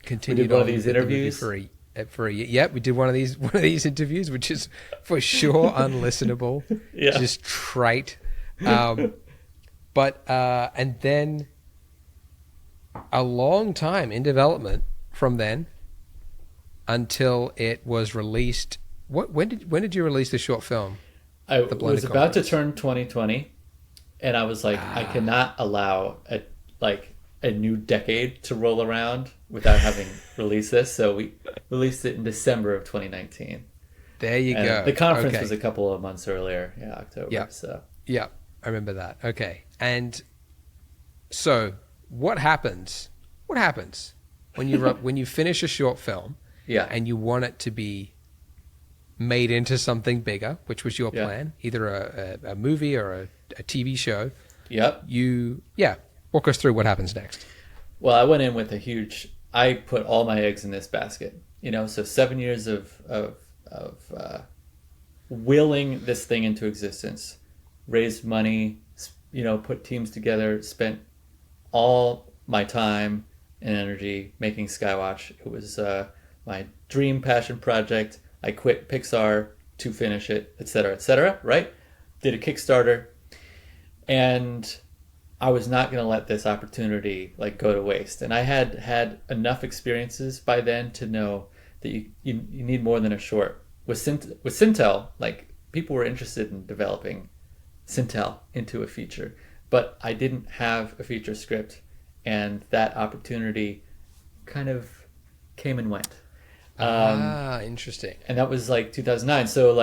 Continued we did one of these interviews for a year. Yeah, we did one of these interviews, which is for sure unlistenable. Yeah, just trite. But and then a long time in development from then until it was released. When did you release the short film? I was about to turn 2020, and I was like, I cannot allow a new decade to roll around without having released this. So we released it in December of 2019. There you go. The conference was a couple of months earlier, October. Yeah. So yeah, I remember that. Okay, and so what happens? What happens when you finish a short film? Yeah, and you want it to be made into something bigger, which was your plan, either a movie or a TV show. Yep. Walk us through what happens next. Well, I went in with I put all my eggs in this basket, so 7 years of willing this thing into existence, raised money, put teams together, spent all my time and energy making Skywatch. It was my dream passion project. I quit Pixar to finish it, etc., right? Did a Kickstarter, and I was not going to let this opportunity go to waste. And I had enough experiences by then to know that you need more than a short. With Sintel, people were interested in developing Sintel into a feature, but I didn't have a feature script, and that opportunity kind of came and went. Interesting. And that was 2009. So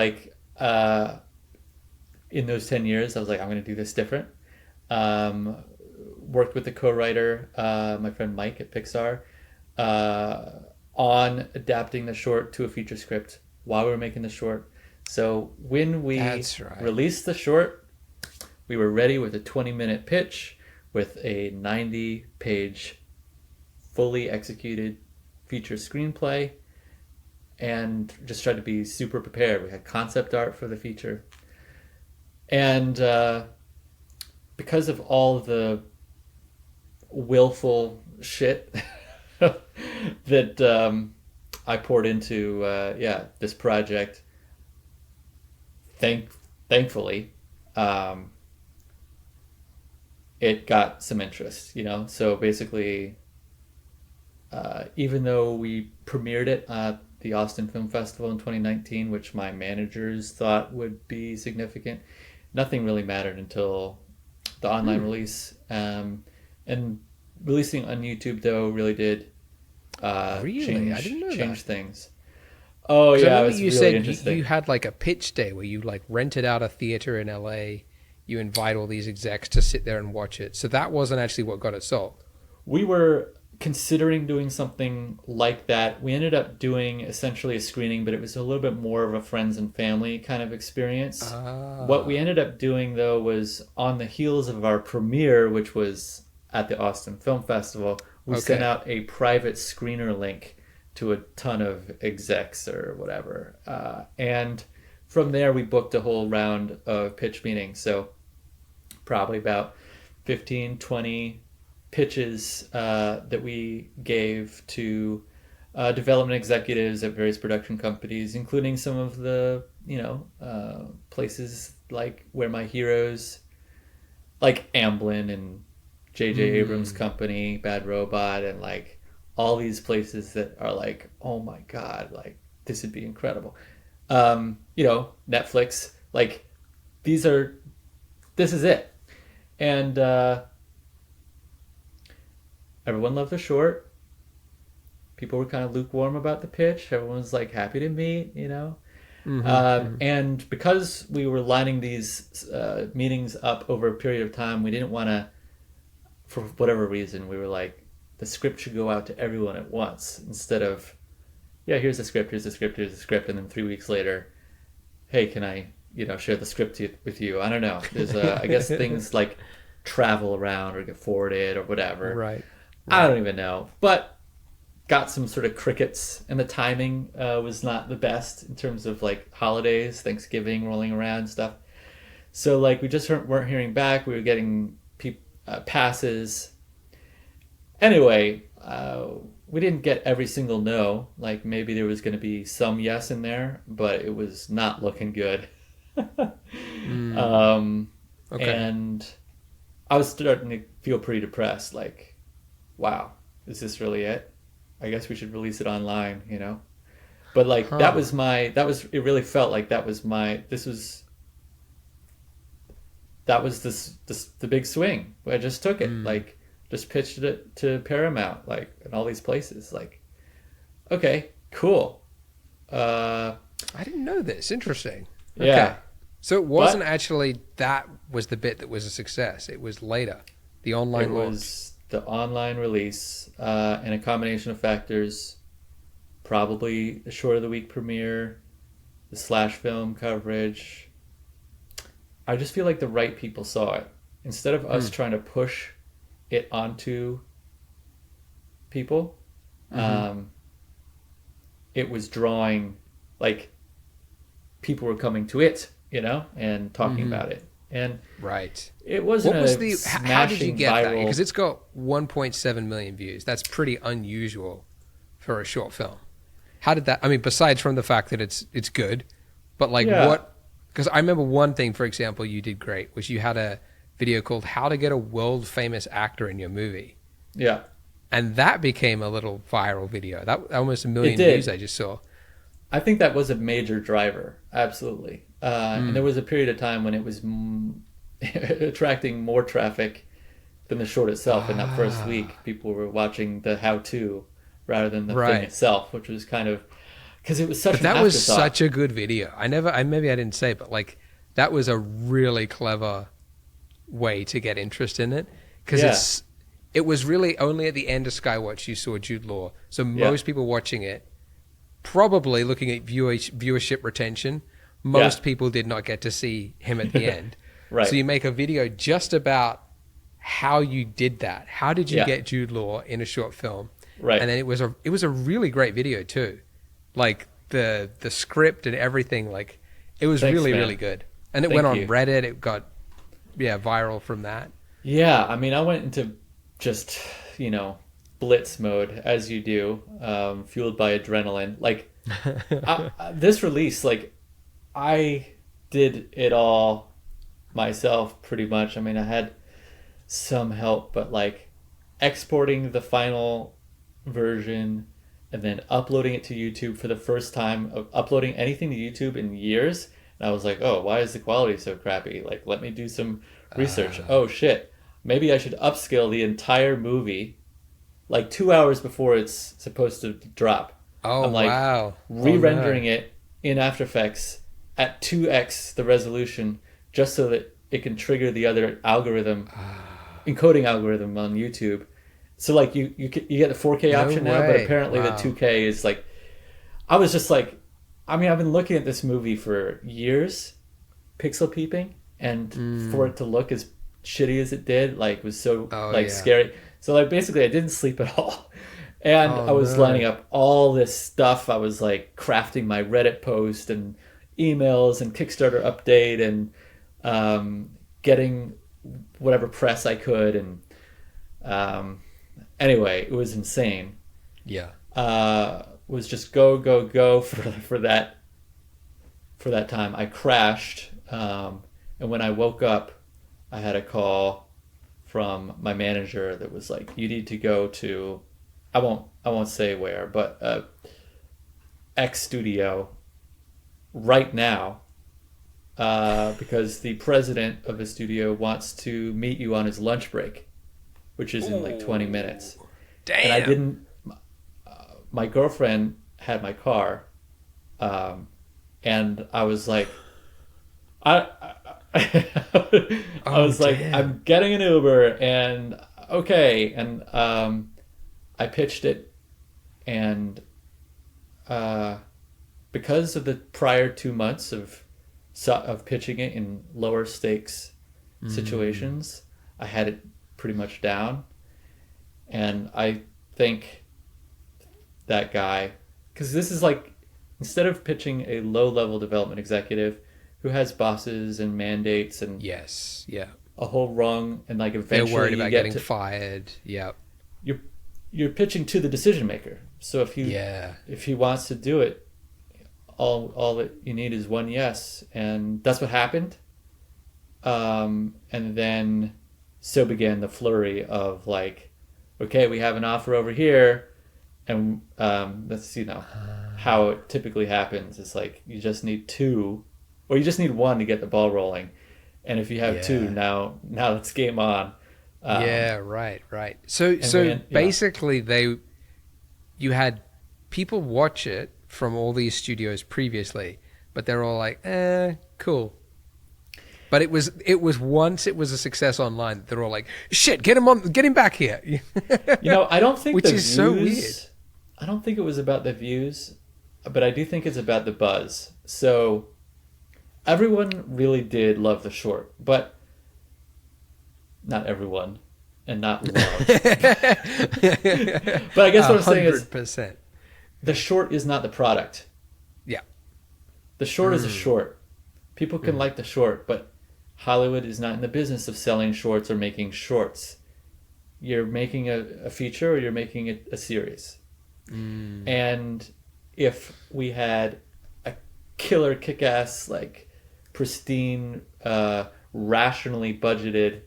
in those 10 years, I was like, I'm going to do this different. Worked with the co-writer, my friend Mike at Pixar, on adapting the short to a feature script while we were making the short. So when we released the short, we were ready with a 20-minute pitch with a 90-page fully executed feature screenplay, and just tried to be super prepared. We had concept art for the feature. And because of all the willful shit that I poured into this project, thankfully, it got some interest, So basically, even though we premiered it at the Austin Film Festival in 2019, which my managers thought would be significant, nothing really mattered until the online release. And releasing on YouTube, though, really did change things. Oh, yeah, it was you really said interesting. You had a pitch day where you rented out a theater in LA. You invite all these execs to sit there and watch it. So that wasn't actually what got it sold. We were considering doing something like that. We ended up doing essentially a screening, but it was a little bit more of a friends and family kind of experience. What we ended up doing, though, was on the heels of our premiere, which was at the Austin Film Festival, we sent out a private screener link to a ton of execs or whatever. And from there, we booked a whole round of pitch meetings. So probably about 15, 20 pitches that we gave to development executives at various production companies, including some of the, places like where my heroes, like Amblin and J.J. Abrams' company, Bad Robot, and like all these places that are like, oh my God, like this would be incredible. Netflix, like this is it. And everyone loved the short. People were kind of lukewarm about the pitch. Everyone was like happy to meet, And because we were lining these meetings up over a period of time, we didn't want to, for whatever reason, we were like, the script should go out to everyone at once instead of, here's the script, and then 3 weeks later, hey, can I, share the script with you? I don't know. There's I guess things like travel around or get forwarded or whatever. Right. I don't even know. But got some sort of crickets, and the timing was not the best in terms of like holidays, Thanksgiving rolling around and stuff. So like we just weren't hearing back. We were getting passes. Anyway, we didn't get every single no. Like maybe there was going to be some yes in there, but it was not looking good. And I was starting to feel pretty depressed. Like, wow, is this really it? I guess we should release it online, But like it really felt like that was the big swing. I just took it, like just pitched it to Paramount, like in all these places. Like, okay, cool. I didn't know this. Interesting. Okay. Yeah. So it wasn't actually that was the bit that was a success. It was later, the online launch. It was the online release, and a combination of factors, probably a short of the week premiere, the slash film coverage. I just feel like the right people saw it. Instead of us trying to push it onto people, it was drawing, like people were coming to it, and talking about it. And right, it wasn't how did you get viral... that? Because it's got 1.7 million views. That's pretty unusual for a short film. How did that? I mean, besides from the fact that it's good, but like what? Because I remember one thing, for example, you did great, was you had a video called "How to Get a World Famous Actor in Your Movie." Yeah, and that became a little viral video. That almost 1 million views I just saw. I think that was a major driver, absolutely. And there was a period of time when it was attracting more traffic than the short itself. In that first week, people were watching the how-to rather than the thing itself, which was kind of because it was such. But that was such a good video. Maybe I didn't say, but like that was a really clever way to get interest in it because it was really only at the end of Skywatch you saw Jude Law. So most people watching it, probably looking at viewership retention, most people did not get to see him at the end. Right. So you make a video just about how you did that. How did you get Jude Law in a short film? Right. And then it was a really great video too. Like the script and everything, like it was really good. And it went on Reddit. It got viral from that. Yeah, I mean, I went into just, blitz mode as you do, fueled by adrenaline. Like this release, like I did it all myself pretty much. I mean, I had some help, but like exporting the final version and then uploading it to YouTube for the first time, of uploading anything to YouTube in years. And I was like, oh, why is the quality so crappy? Like, let me do some research. Oh shit, maybe I should upscale the entire movie like 2 hours before it's supposed to drop. I'm like re-rendering it in After Effects at 2x the resolution just so that it can trigger the other algorithm, encoding algorithm on YouTube. So like you get the 4K option now, but apparently the 2K is like, I was just like, I mean, I've been looking at this movie for years, pixel peeping, and for it to look as shitty as it did, like was so scary. So like basically I didn't sleep at all. And Oh I was no. lining up all this stuff. I was like crafting my Reddit post and emails and Kickstarter update and getting whatever press I could. And anyway, it was insane. Yeah. Was just go, go, go for that time. I crashed. And when I woke up, I had a call from my manager that was like, you need to go to, I won't say where, but X studio right now, because the president of the studio wants to meet you on his lunch break, which is in like 20 minutes. Damn. And I didn't, my girlfriend had my car, and I was like, I was like, damn. I'm getting an Uber, and okay, and I pitched it, and because of the prior 2 months of pitching it in lower stakes situations, I had it pretty much down, and I think that guy, because this is like, instead of pitching a low-level development executive who has bosses and mandates and Yes. Yeah. a whole rung, and like They're eventually worried you about get getting to, fired. Yeah. you're pitching to the decision maker. So if he wants to do it, all that you need is one yes, and that's what happened. And then so began the flurry of like, okay, we have an offer over here, and that's how it typically happens. It's like you just need two, or you just need one to get the ball rolling, and if you have two, now it's game on. Right. So basically, you had people watch it from all these studios previously, but they're all like, cool. But it was once it was a success online, they're all like, shit, get him back here. I don't think which is so weird. I don't think it was about the views, but I do think it's about the buzz. So everyone really did love the short, but not everyone, and not love. But I guess what I'm saying is 100%. The short is not the product. Yeah. The short is a short. People can like the short, but Hollywood is not in the business of selling shorts or making shorts. You're making a feature, or you're making a series. And if we had a killer, kick-ass, like pristine, rationally budgeted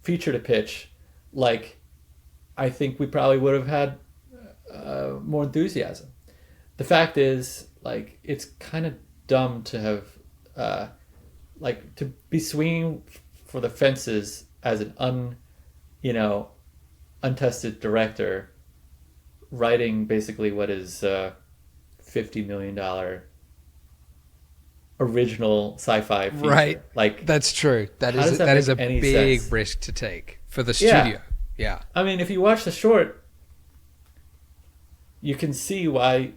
feature to pitch, like, I think we probably would have had more enthusiasm. The fact is, like, it's kind of dumb to have, to be swinging for the fences as an untested director, writing basically what is $50 million original sci-fi feature. Right. Like, that's true. That is a big risk to take for the studio. Yeah. I mean, if you watch the short, you can see why,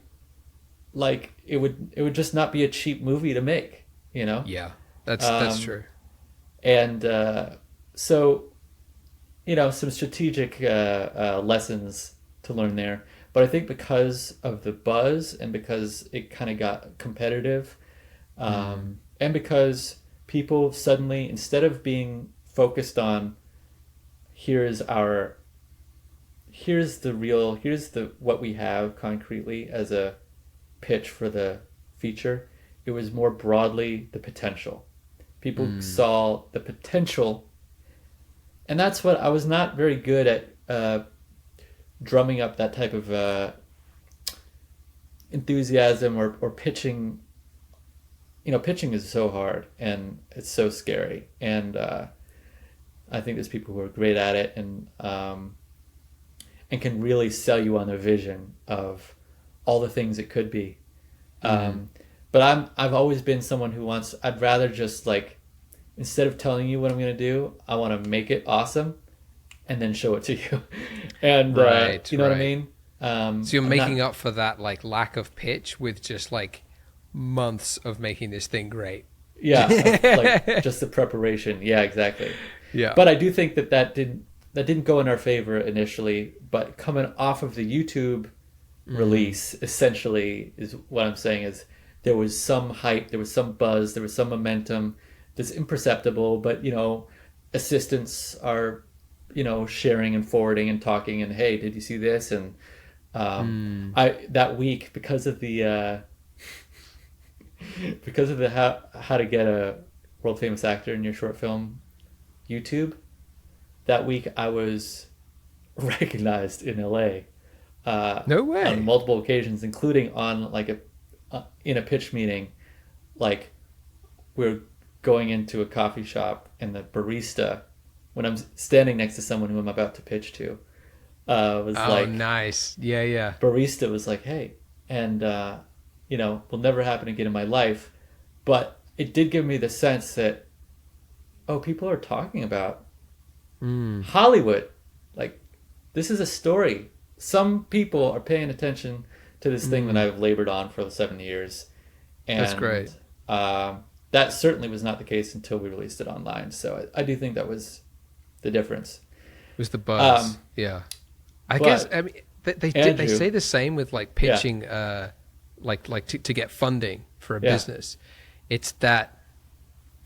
like, it would just not be a cheap movie to make, Yeah. That's true. And so, some strategic lessons to learn there. But I think because of the buzz, and because it kind of got competitive, and because people suddenly, instead of being focused on here's what we have concretely as a pitch for the feature, it was more broadly the potential. People saw the potential, and that's what I was not very good at, drumming up that type of enthusiasm or pitching. Pitching is so hard, and it's so scary, and I think there's people who are great at it, and can really sell you on their vision of all the things it could be. But I've always been someone who I'd rather just, like, instead of telling you what I'm going to do, I want to make it awesome and then show it to you. And you know what I mean? So you're making up for that, like, lack of pitch with just, like, months of making this thing great. Yeah, like just the preparation. Yeah, exactly. Yeah. But I do think that didn't go in our favor initially. But coming off of the YouTube release, essentially, is what I'm saying is there was some hype, there was some buzz, there was some momentum. That's imperceptible, but assistants are sharing and forwarding and talking, and hey, did you see this? And I that week, because of the how to get a world famous actor in your short film YouTube, that week I was recognized in LA No way. on multiple occasions, including on in a pitch meeting. Like, we're going into a coffee shop, and the barista, when I'm standing next to someone who I'm about to pitch to, was Nice. Yeah. barista was like, hey, and will never happen again in my life, but it did give me the sense that, oh, people are talking about Hollywood. Like, this is a story. Some people are paying attention to this thing that I've labored on for 7 years. And That's great. That certainly was not the case until we released it online. So I do think that was the difference. It was the buzz. Yeah. I guess, I mean, they say the same with like pitching, to get funding for a business. It's that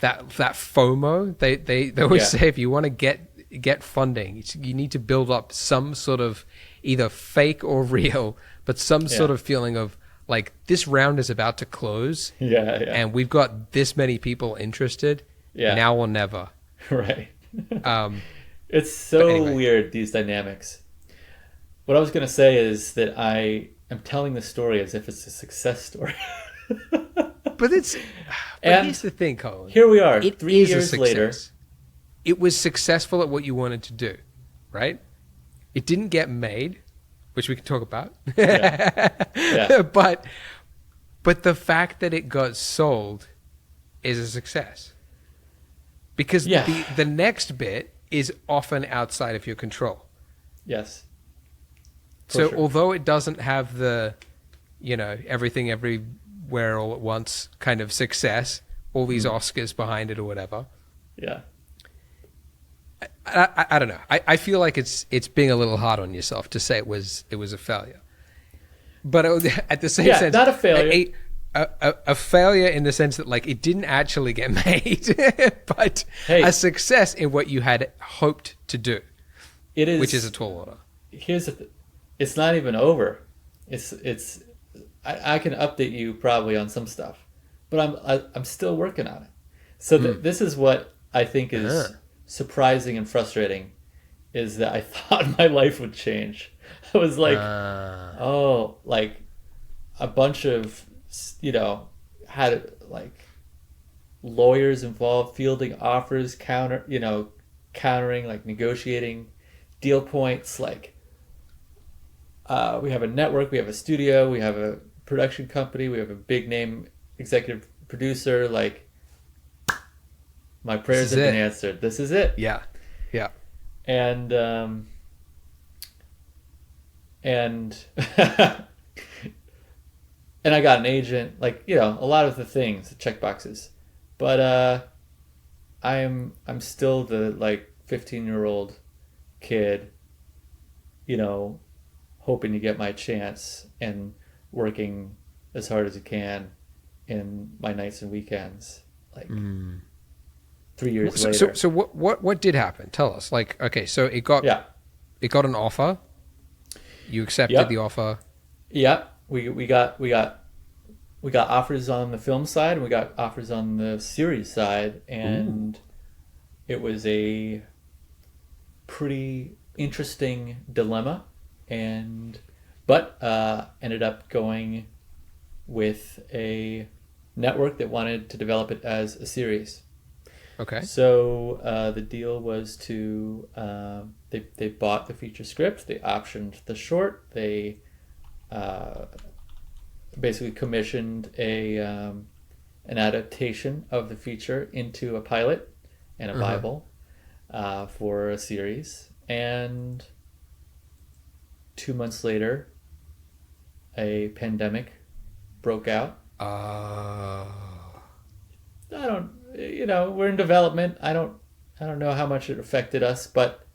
FOMO. They always say, if you want to get funding, you need to build up some sort of either fake or real, but some sort of feeling of like, this round is about to close, and we've got this many people interested, now or never. Right. It's so weird, these dynamics. What I was going to say is that I am telling the story as if it's a success story. But here's the thing, Colin. Here we are, 3 years later. It was successful at what you wanted to do, right? It didn't get made, which we can talk about. Yeah. But the fact that it got sold is a success. Because the next bit is often outside of your control. Yes. So although it doesn't have the, everything everywhere all at once kind of success, all these Oscars behind it or whatever. Yeah. I don't know. I feel like it's being a little hard on yourself to say it was a failure. But at the same sense, not a failure. A failure in the sense that like it didn't actually get made, but a success in what you had hoped to do. It is, which is a tall order. Here's it's not even over. I can update you probably on some stuff, but I'm still working on it. So this is what I think is surprising and frustrating, is that I thought my life would change. I was like, like a bunch of, had like lawyers involved, fielding offers, countering, like negotiating deal points. Like, we have a network, we have a studio, we have a production company, we have a big name executive producer. Like, my prayers have been answered. This is it. Yeah. And and I got an agent. Like, a lot of the things, the check boxes. But I'm still the 15-year-old kid, hoping to get my chance and working as hard as I can in my nights and weekends. 3 years later. So what did happen? Tell us. So it got an offer. You accepted the offer. Yeah, we got offers on the film side, and we got offers on the series side, and it was a pretty interesting dilemma, but ended up going with a network that wanted to develop it as a series. Okay. So the deal was to they bought the feature script, they optioned the short, they basically commissioned an adaptation of the feature into a pilot and a Bible for a series. And 2 months later, a pandemic broke out. I don't, we're in development. I don't I don't know how much it affected us, but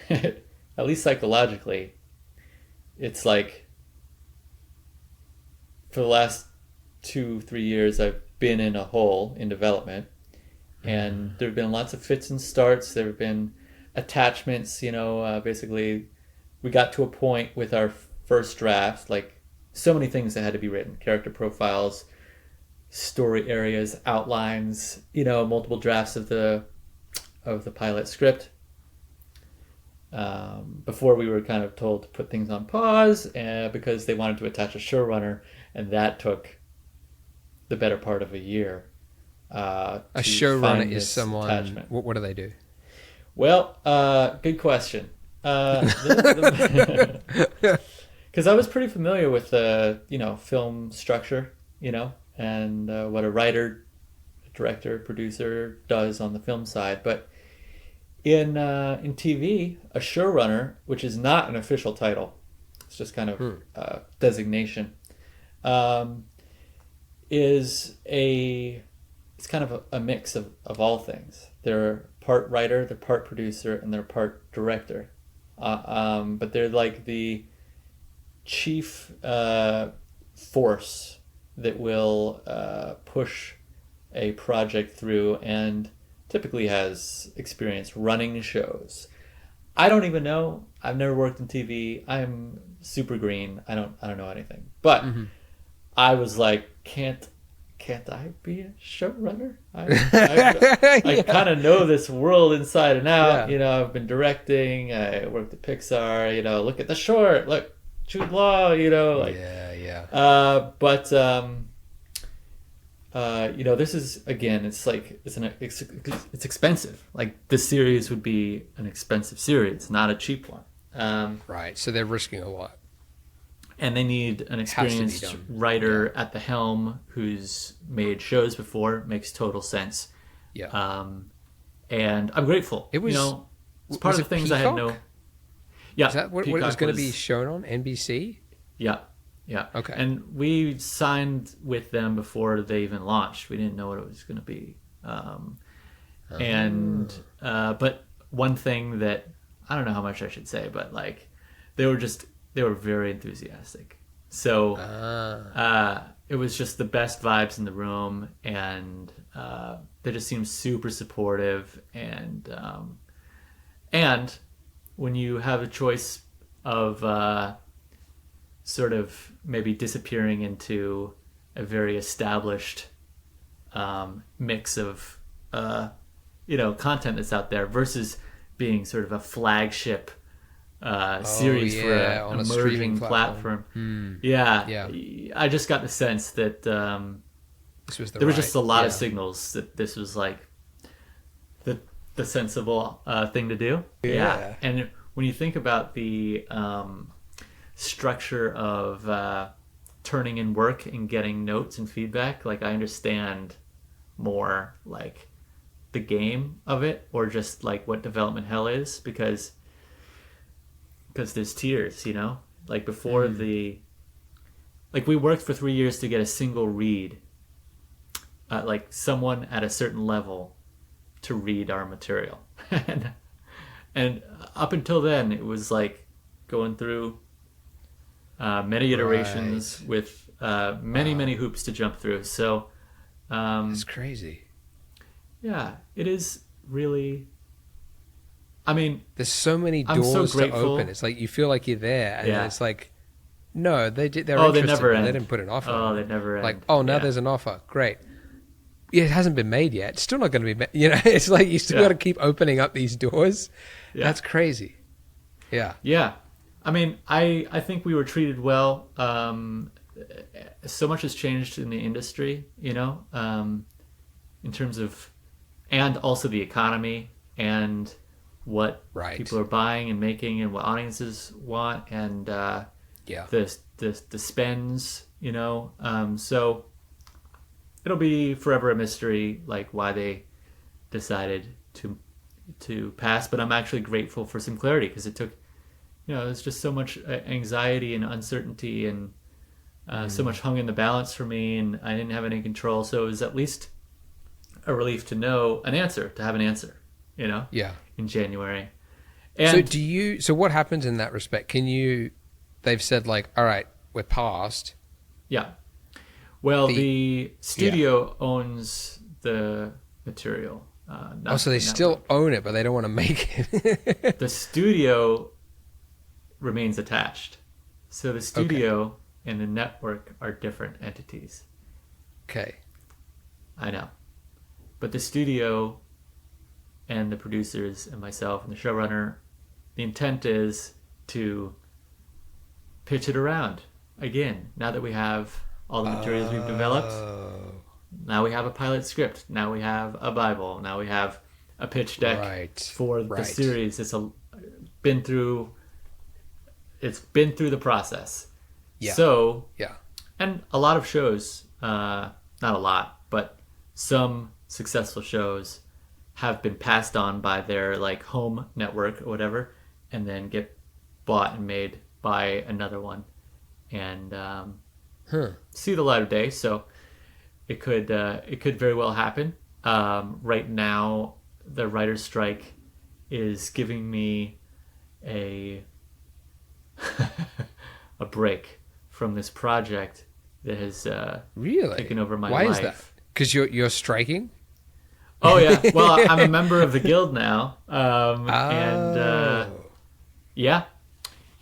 at least psychologically, it's like for the last 2-3 years, I've been in a hole in development, and there have been lots of fits and starts. There have been attachments, basically we got to a point with our first draft, like so many things that had to be written, character profiles, story areas, outlines, multiple drafts of the pilot script. Before we were kind of told to put things on pause because they wanted to attach a showrunner, and that took the better part of a year. A showrunner is someone. Attachment. What do they do? Well, good question. Because I was pretty familiar with film structure, and what a writer, director, producer does on the film side. But in TV, a showrunner, which is not an official title, it's just kind of designation, it's kind of a mix of all things. They're part writer, they're part producer, and they're part director. But they're like the chief force that will push a project through, and typically has experience running shows. I don't even know. I've never worked in TV. I'm super green. I don't know anything. But I was like, can't I be a showrunner? I kind of know this world inside and out. Yeah. I've been directing. I worked at Pixar. Look at the short. Look, Jude Law. This is, again, it's like it's expensive. Like, this series would be an expensive series, not a cheap one. Right. So they're risking a lot. And they need an experienced writer at the helm who's made shows before. Makes total sense. Yeah. And I'm grateful. It was, it's part of the things Peacock? I had no. Yeah. Is that what it was going to be shown on? NBC? Yeah. Okay. And we signed with them before they even launched. We didn't know what it was going to be. But one thing that, I don't know how much I should say, but like, they were very enthusiastic. So it was just the best vibes in the room, and they just seemed super supportive. And when you have a choice of sort of maybe disappearing into a very established mix of content that's out there versus being sort of a flagship series for an emerging platform. Yeah. I just got the sense that there were just a lot of signals that this was like the sensible thing to do. Yeah. And when you think about the structure of turning in work and getting notes and feedback, like, I understand more like the game of it, or just like what development hell is, because there's tiers, like before we worked for 3 years to get a single read, like someone at a certain level to read our material. and up until then it was like going through many iterations with many hoops to jump through. So it's crazy. Yeah, it is really. I mean, there's so many doors to open. It's like you feel like you're there, and then it's like, no, they're interested. They never end. They didn't put an offer. They never end. Like, now there's an offer. Great. Yeah, it hasn't been made yet. It's still not going to be made. It's like you still got to keep opening up these doors. Yeah. That's crazy. Yeah. Yeah. I mean, I think we were treated well. So much has changed in the industry, in terms of, and also the economy and what people are buying and making and what audiences want, and the spends, so it'll be forever a mystery, like, why they decided to pass. But I'm actually grateful for some clarity, because it took, there's just so much anxiety and uncertainty, and so much hung in the balance for me, and I didn't have any control. So it was at least a relief to have an answer, Yeah. in January. So what happens in that respect? They've said like, all right, we're past. Yeah. Well, the studio owns the material. So they still own it, but they don't want to make it. The studio remains attached. So the studio and the network are different entities. Okay. I know. But the studio and the producers and myself and the showrunner, the intent is to pitch it around again. Now that we have all the materials we've developed, now we have a pilot script. Now we have a Bible. Now we have a pitch deck for the series. It's been through the process. Yeah. So, and a lot of shows, not a lot, but some successful shows have been passed on by their like home network or whatever, and then get bought and made by another one, and see the light of day. So it could very well happen. Right now, the writer's strike is giving me a break from this project that has really taken over my life. Why is that? Because you're striking? Oh yeah. Well, I'm a member of the guild now, and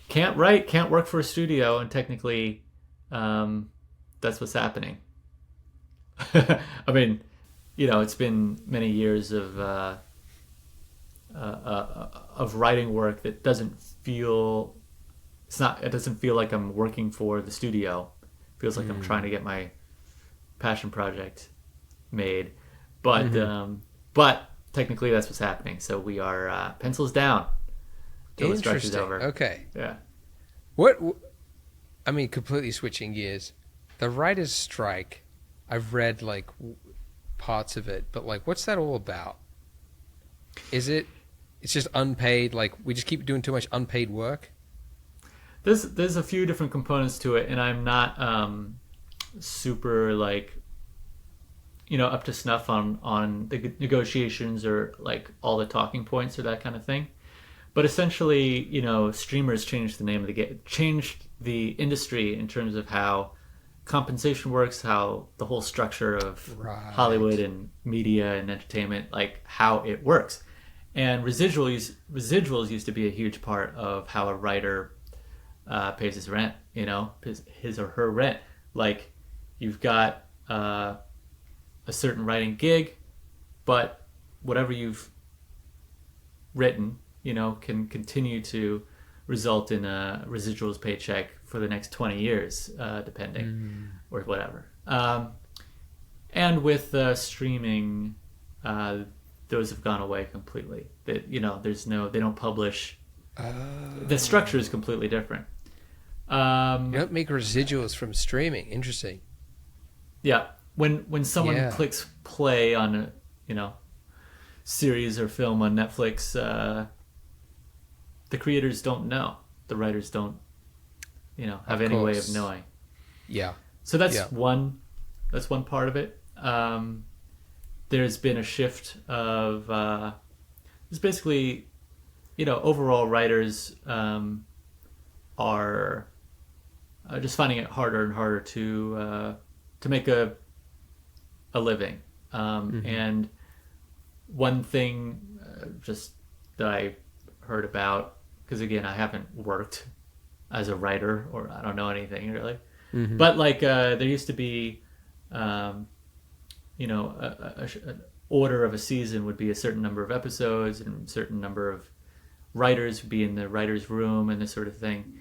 can't write, can't work for a studio, and technically, that's what's happening. I mean, it's been many years of writing work that doesn't feel. It doesn't feel like I'm working for the studio. It feels like I'm trying to get my passion project made. But technically that's what's happening. So we are pencils down till the strike is over. Okay. Yeah. I mean, completely switching gears. The writer's strike, I've read like parts of it, but like, what's that all about? It's just unpaid, like we just keep doing too much unpaid work? There's a few different components to it, and I'm not super like up to snuff on the negotiations or like all the talking points or that kind of thing. But essentially, streamers changed the name of the game, changed the industry in terms of how compensation works, how the whole structure of Hollywood and media and entertainment, like how it works. And residuals used to be a huge part of how a writer pays his rent, his or her rent. Like you've got a certain writing gig, but whatever you've written, can continue to result in a residuals paycheck for the next 20 years, depending, or whatever. And with streaming, those have gone away completely. That they don't publish. The structure is completely different. You don't make residuals from streaming. Interesting. Yeah. When someone clicks play on a series or film on Netflix, the creators don't know. The writers don't have any way of knowing. Yeah. So that's one part of it. There's been a shift of it's basically overall writers are just finding it harder and harder to make a living. And one thing just that I heard about, because again I haven't worked as a writer, or I don't know anything really, but like there used to be an order of a season would be a certain number of episodes and a certain number of writers would be in the writer's room and this sort of thing.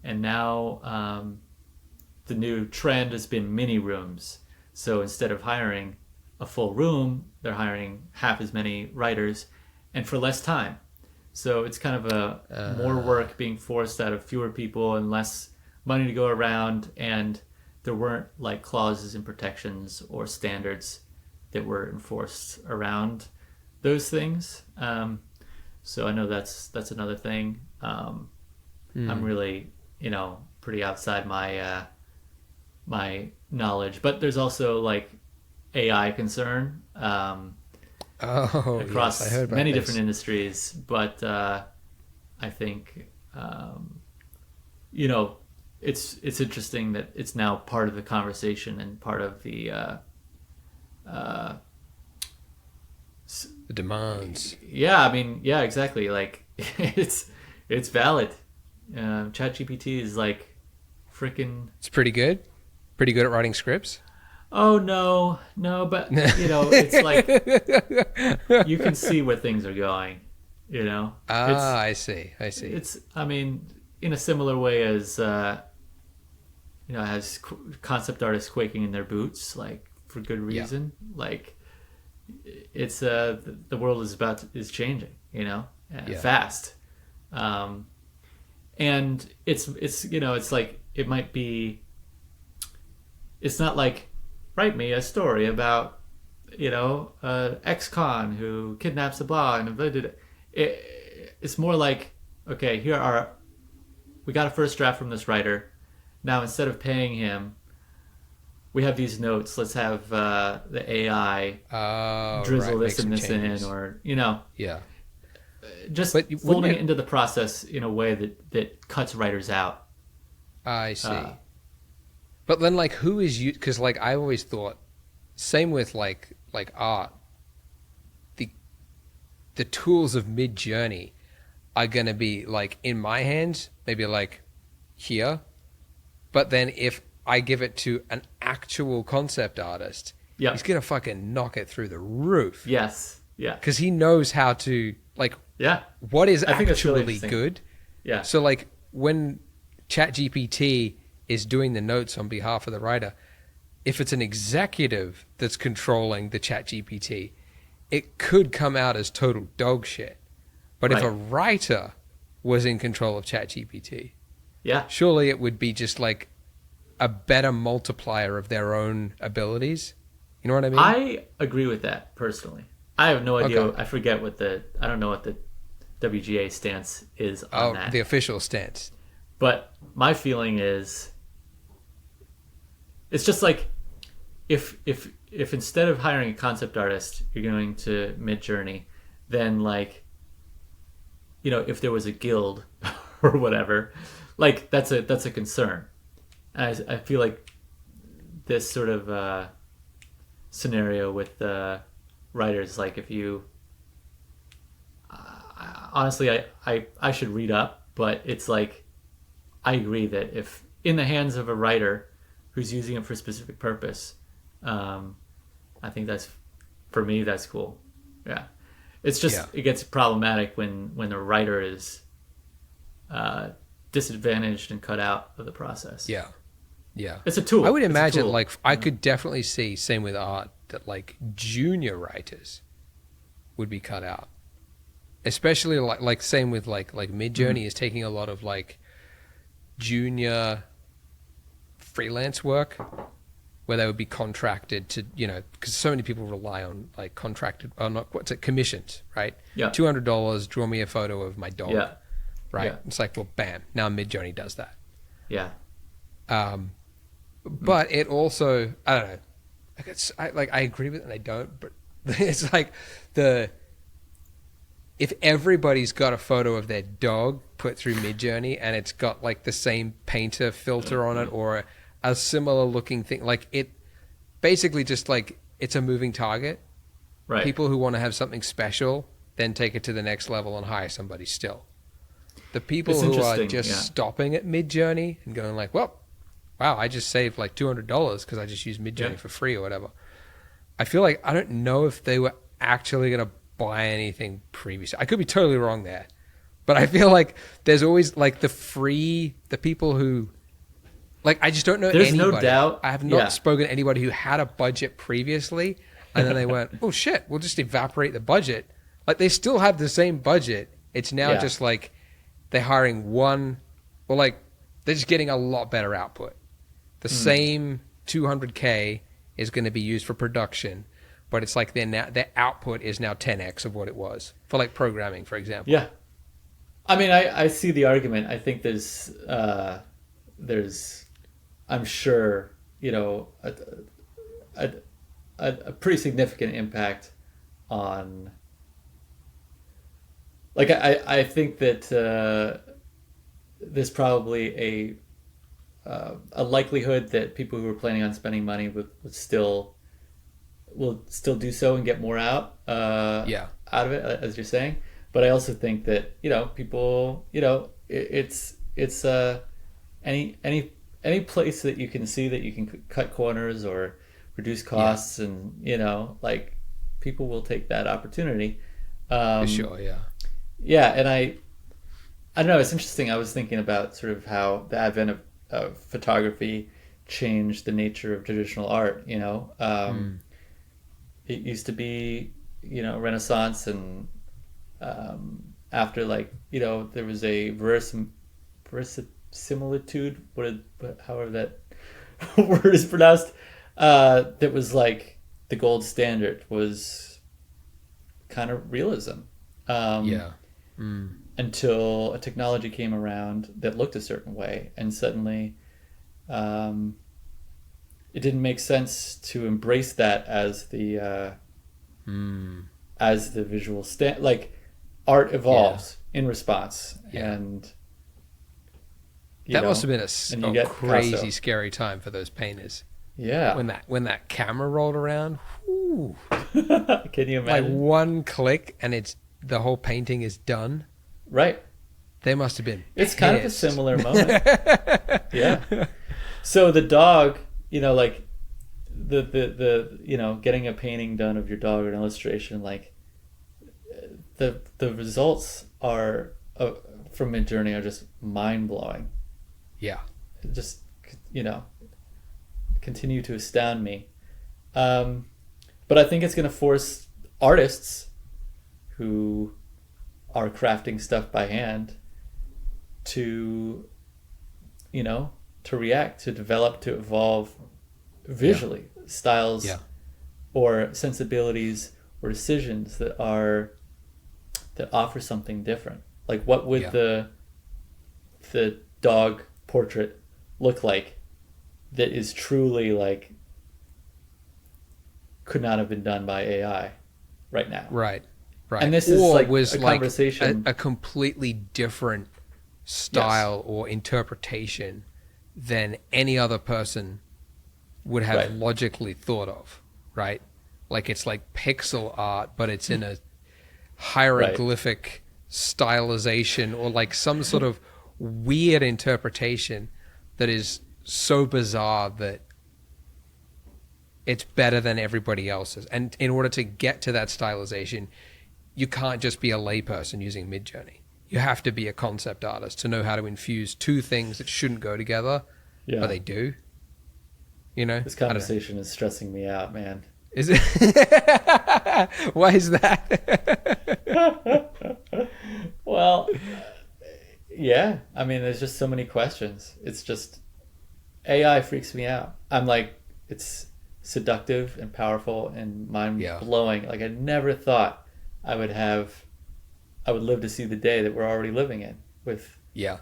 And now the new trend has been mini rooms. So instead of hiring a full room, they're hiring half as many writers and for less time. So it's kind of a more work being forced out of fewer people and less money to go around. And there weren't like clauses and protections or standards that were enforced around those things. So I know that's another thing. I'm really, pretty outside my my knowledge, but there's also like AI concern. Oh, yes, I across heard about many this. different industries. But I think you know, it's interesting that it's now part of the conversation and part of the The demands. yeah. I mean, yeah, exactly. Like it's valid. ChatGPT is like freaking. It's pretty good. Pretty good at writing scripts. Oh no, no, but you know, it's like you can see where things are going. You know, Ah, I see. I see. it's. I mean, in a similar way as you know, has concept artists quaking in their boots, like for good reason. Like it's the world is changing. You know, fast. And it's you know, it's like it might be. It's not like write me a story about, you know, ex-con who kidnaps a blah and it's more like, okay, we got a first draft from this writer. Now instead of paying him, we have these notes. Let's have the AI drizzle this and this in, or you know, just folding it into the process in a way that cuts writers out. I see. But then, like, who is you? Because, like, I always thought, same with like art. The tools of Mid-Journey are gonna be like in my hands, maybe like here. But then if I give it to an actual concept artist, he's gonna fucking knock it through the roof. Yes. Yeah. Because he knows how to like. Yeah. What is actually good? Yeah. So like when ChatGPT is doing the notes on behalf of the writer, if it's an executive that's controlling the ChatGPT, it could come out as total dog shit. But if a writer was in control of ChatGPT, surely it would be just like a better multiplier of their own abilities. You know what I mean? I agree with that personally. I have no idea. Okay. I don't know what the WGA stance is on that. The official stance. But my feeling is, it's just like if instead of hiring a concept artist, you're going to Mid-Journey, then like, you know, if there was a guild or whatever, like that's a concern. And I feel like this sort of scenario with writers, like if you honestly, I should read up, but it's like I agree that if in the hands of a writer who's using it for a specific purpose, I think for me that's cool. Yeah, it's just it gets problematic when the writer is disadvantaged and cut out of the process. Yeah, it's a tool. I would imagine like I could definitely see, same with art, that like junior writers would be cut out, especially like same with like Mid-Journey is taking a lot of like junior freelance work where they would be contracted to, you know, because so many people rely on like contracted or not, commissions, right? $200, draw me a photo of my dog, right? It's like, well, bam, now Mid-Journey does that. But it also, I don't know, I agree with it and I don't, but it's like if everybody's got a photo of their dog put through Mid-Journey and it's got like the same painter filter on it or a similar looking thing, like it basically just like it's a moving target. Right. People who want to have something special then take it to the next level and hire somebody still. The people who are just stopping at Mid-Journey and going like, well, wow, I just saved like $200 because I just used Mid-Journey for free or whatever. I feel like I don't know if they were actually going to buy anything previously. I could be totally wrong there. But I feel like there's always like the people who, like, I just don't know anybody. There's no doubt. I have not spoken to anybody who had a budget previously and then they went, oh shit, we'll just evaporate the budget. Like they still have the same budget. It's now just like they're hiring one, or like they're just getting a lot better output. The same 200K is going to be used for production, but it's like their output is now 10x of what it was for like programming, for example. Yeah. I mean, I see the argument. I think there's I'm sure, you know, a pretty significant impact on, like, I think that there's probably a likelihood that people who are planning on spending money will still do so and get more out out of it, as you're saying. But I also think that, people, it's any place that you can see that you can cut corners or reduce costs, and like, people will take that opportunity. For sure, yeah. Yeah, and I don't know, it's interesting. I was thinking about sort of how the advent of photography changed the nature of traditional art. It used to be, Renaissance, and after, like, there was a verisimilitude, however that word is pronounced, that was like the gold standard, was kind of realism. Until a technology came around that looked a certain way, and suddenly it didn't make sense to embrace that as the visual like, art evolves in response. And that must have been a crazy Picasso. scary time for those painters. Yeah. When that camera rolled around, whew, can you imagine? like one click and the whole painting is done. Right. They must have been It's pissed. kind of a similar moment. Yeah. So the dog, like, the getting a painting done of your dog or an illustration, like, the results are from Midjourney are just mind blowing. Yeah. Just continue to astound me. But I think it's going to force artists who are crafting stuff by hand to react, to develop, to evolve visually, styles or sensibilities or decisions that offer something different. Like, what would the dog portrait look like that is truly, like, could not have been done by AI right now? Right. And this is like was a like conversation. a completely different style or interpretation than any other person would have logically thought of, right? Like, it's like pixel art, but it's in a hieroglyphic stylization, or like some sort of weird interpretation that is so bizarre that it's better than everybody else's. And in order to get to that stylization, you can't just be a layperson using Midjourney. You have to be a concept artist to know how to infuse two things that shouldn't go together, but they do. This conversation is stressing me out, man. Is it? Why is that? Well, yeah. I mean, there's just so many questions. It's just, AI freaks me out. I'm like, it's seductive and powerful and mind-blowing. Like, I never thought I would live to see the day that we're already living in, with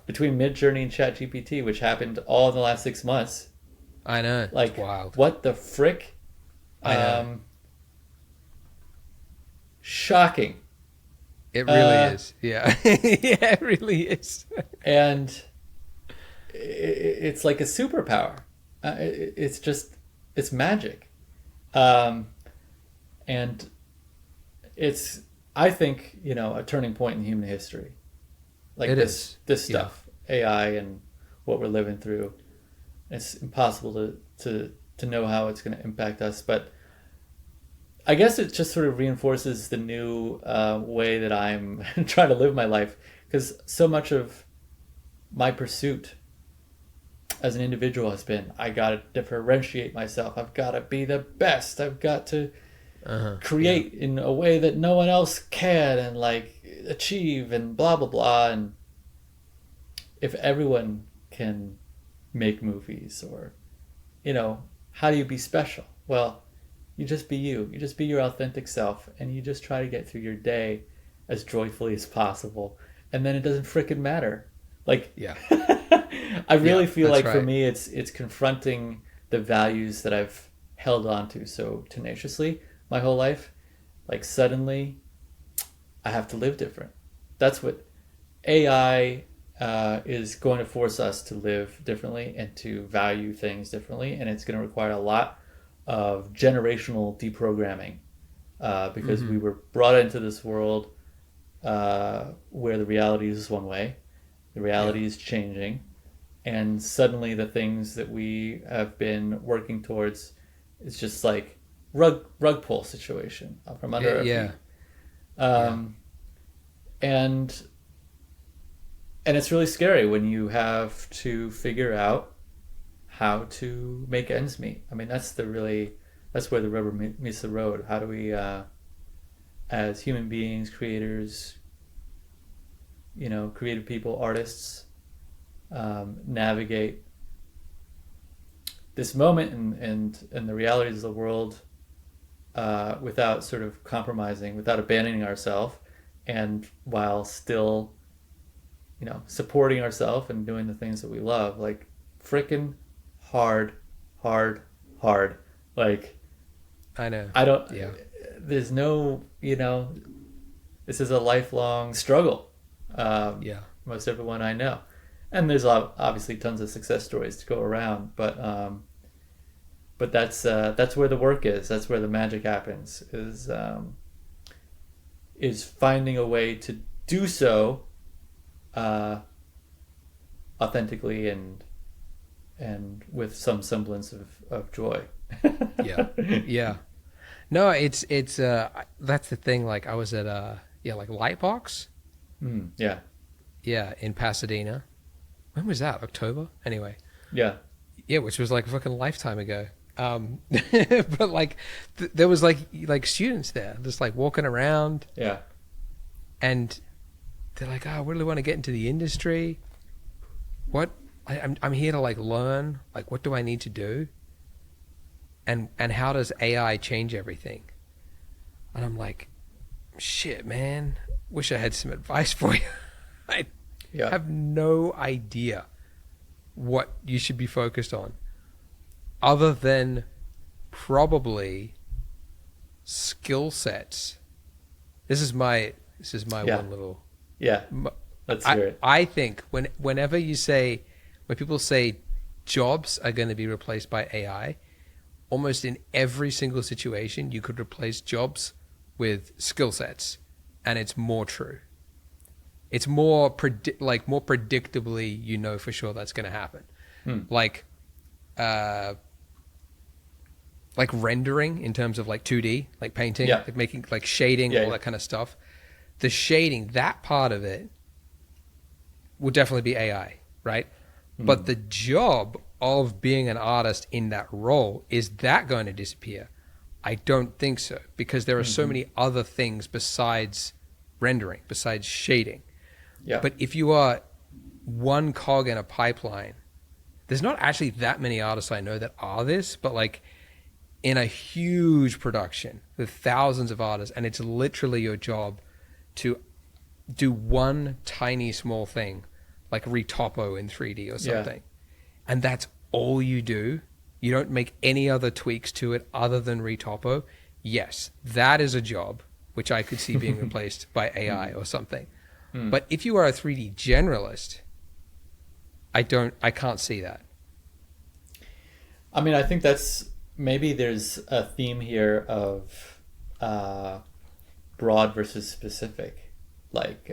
between Midjourney and ChatGPT, which happened all in the last 6 months. I know. Like, it's wild. What the frick? I know. Shocking. It really is. Yeah. Yeah, it really is. And it's like a superpower. It's magic. And it's, I think, a turning point in human history. Like, this stuff, AI and what we're living through. It's impossible to know how it's going to impact us, but I guess it just sort of reinforces the new way that I'm trying to live my life, because so much of my pursuit as an individual has been, I got to differentiate myself. I've got to be the best. I've got to create in a way that no one else can, and like achieve, and blah, blah, blah. And if everyone can make movies, or, how do you be special? Well, you just be you. You just be your authentic self, and you just try to get through your day as joyfully as possible. And then it doesn't frickin' matter. Like, I really feel like for me, it's confronting the values that I've held on to so tenaciously my whole life, Like suddenly I have to live different. That's what AI is going to force us to live differently and to value things differently. And it's going to require a lot of generational deprogramming because we were brought into this world where the reality is one way, the reality is changing, and suddenly the things that we have been working towards is just like rug pull situation from under our feet. And it's really scary when you have to figure out how to make ends meet. I mean, that's where the rubber meets the road. How do we, as human beings, creators, creative people, artists, navigate this moment and the realities of the world without sort of compromising, without abandoning ourselves, and while still, supporting ourselves and doing the things that we love. Like frickin' hard. Like, I know. There's no, this is a lifelong struggle. Most everyone I know. And there's obviously tons of success stories to go around, but that's where the work is. That's where the magic happens. Is finding a way to do so authentically and with some semblance of joy. Yeah. No, it's that's the thing. Like I was at like Lightbox. In Pasadena. When was that? October? Anyway. Yeah, which was like a fucking lifetime ago. But like there was like students there just like walking around. Yeah. And they're like, oh, I really want to get into the industry. I'm here to like learn, like what do I need to do? And how does AI change everything? And I'm like, shit, man, wish I had some advice for you. I have no idea what you should be focused on other than probably skill sets. This is my one little... Let's hear it. I think when people say jobs are going to be replaced by AI, almost in every single situation, you could replace jobs with skill sets, and it's more true. It's more predictably, for sure that's going to happen. Like rendering in terms of like 2D, like painting, like making like shading, all that kind of stuff. The shading, that part of it will definitely be AI, right? But the job of being an artist in that role, is that going to disappear? I don't think so, because there are so many other things besides rendering, besides shading. But if you are one cog in a pipeline, there's not actually that many artists I know that are this, but like in a huge production with thousands of artists, and it's literally your job to do one tiny small thing, like retopo in 3D or something. And that's all you do. You don't make any other tweaks to it other than retopo. Yes, that is a job which I could see being replaced by AI or something. But if you are a 3D generalist, I can't see that. I mean, I think maybe there's a theme here of broad versus specific. Like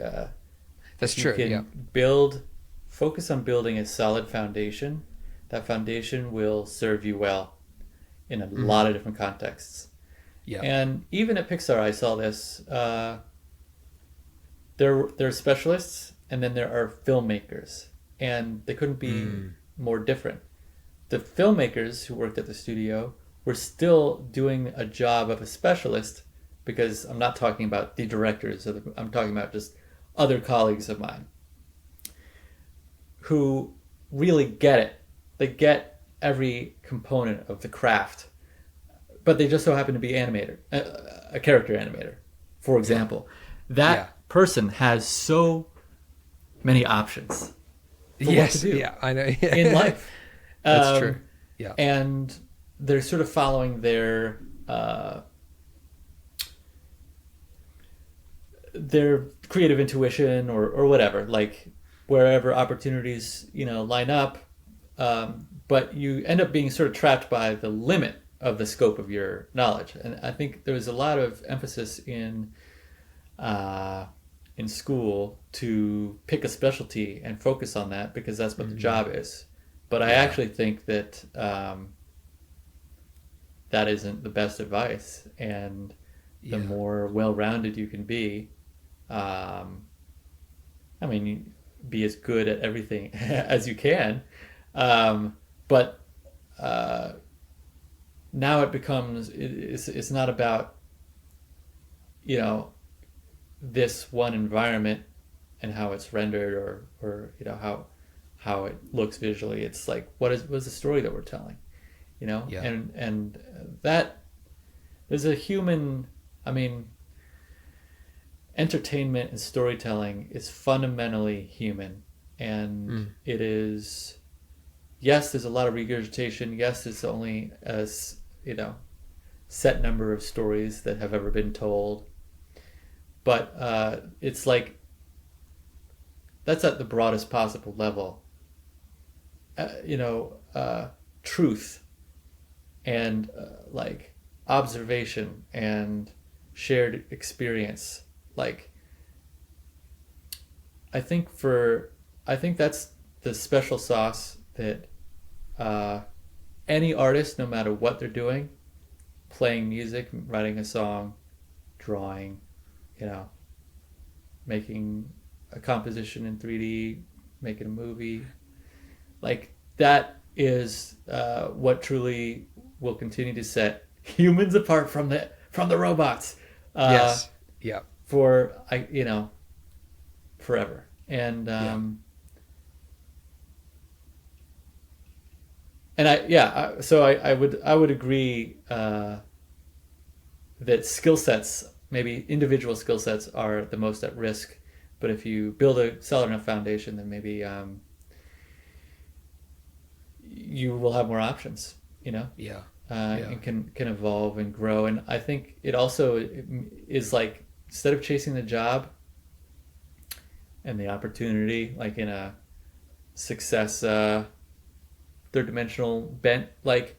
that's true. You can focus on building a solid foundation. That foundation will serve you well in a lot of different contexts. And even at Pixar, I saw this. There are specialists, and then there are filmmakers, and they couldn't be more different. The filmmakers who worked at the studio were still doing a job of a specialist, because I'm not talking about the directors, I'm talking about just other colleagues of mine who really get it. They get every component of the craft, but they just so happen to be a character animator, for example. That person has so many options for what to do I know. in life. That's true. And they're sort of following their their creative intuition or whatever, like wherever opportunities, line up. But you end up being sort of trapped by the limit of the scope of your knowledge. And I think there was a lot of emphasis in school to pick a specialty and focus on that because that's what the job is. But I actually think that that isn't the best advice. And the more well-rounded you can be, be as good at everything as you can. But now it becomes, it's not about, this one environment and how it's rendered or how it looks visually. It's like, what's the story that we're telling, and that there's a human, entertainment and storytelling is fundamentally human, and it is, yes, there's a lot of regurgitation. Yes, it's only a set number of stories that have ever been told, but it's like that's at the broadest possible level. Truth and like observation and shared experience. Like, I think that's the special sauce that any artist, no matter what they're doing, playing music, writing a song, drawing, making a composition in 3D, making a movie, like that is what truly will continue to set humans apart from the robots. Yes. Yeah. For forever. And so I would agree that skill sets, maybe individual skill sets, are the most at risk. But if you build a solid enough foundation, then maybe you will have more options. And can evolve and grow. And I think it also is like, instead of chasing the job and the opportunity, like in a success third dimensional bent, like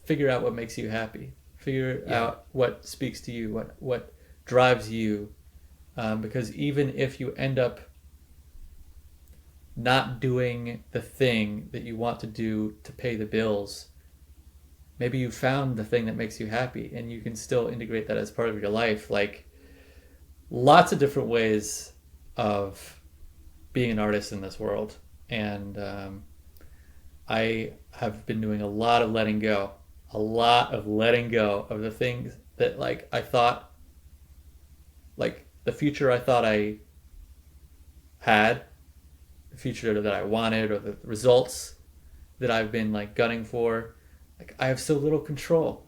figure out what makes you happy, figure out what speaks to you, what drives you, because even if you end up not doing the thing that you want to do to pay the bills, maybe you found the thing that makes you happy and you can still integrate that as part of your life. Like, lots of different ways of being an artist in this world. And I have been doing a lot of letting go of the things that, like, I thought, like the future I thought I had, the future that I wanted, or the results that I've been like gunning for. Like, I have so little control,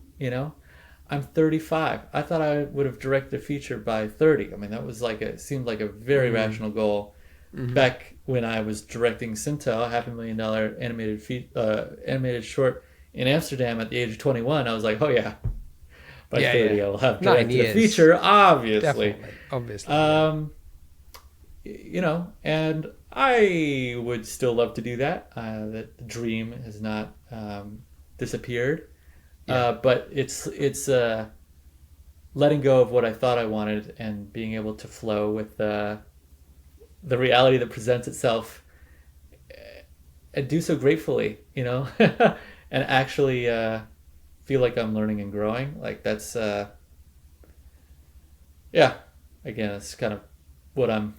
I'm 35. I thought I would have directed a feature by 30. That was seemed like a very rational goal. Back when I was directing Sintel, $500,000 animated short in Amsterdam at the age of 21, I was like, oh yeah, by 30 I'll have directed a feature, obviously. Definitely. Obviously. And I would still love to do that. That dream has not disappeared, but it's letting go of what I thought I wanted and being able to flow with the reality that presents itself, and do so gratefully, and actually feel like I'm learning and growing. Like, that's again, it's kind of what I'm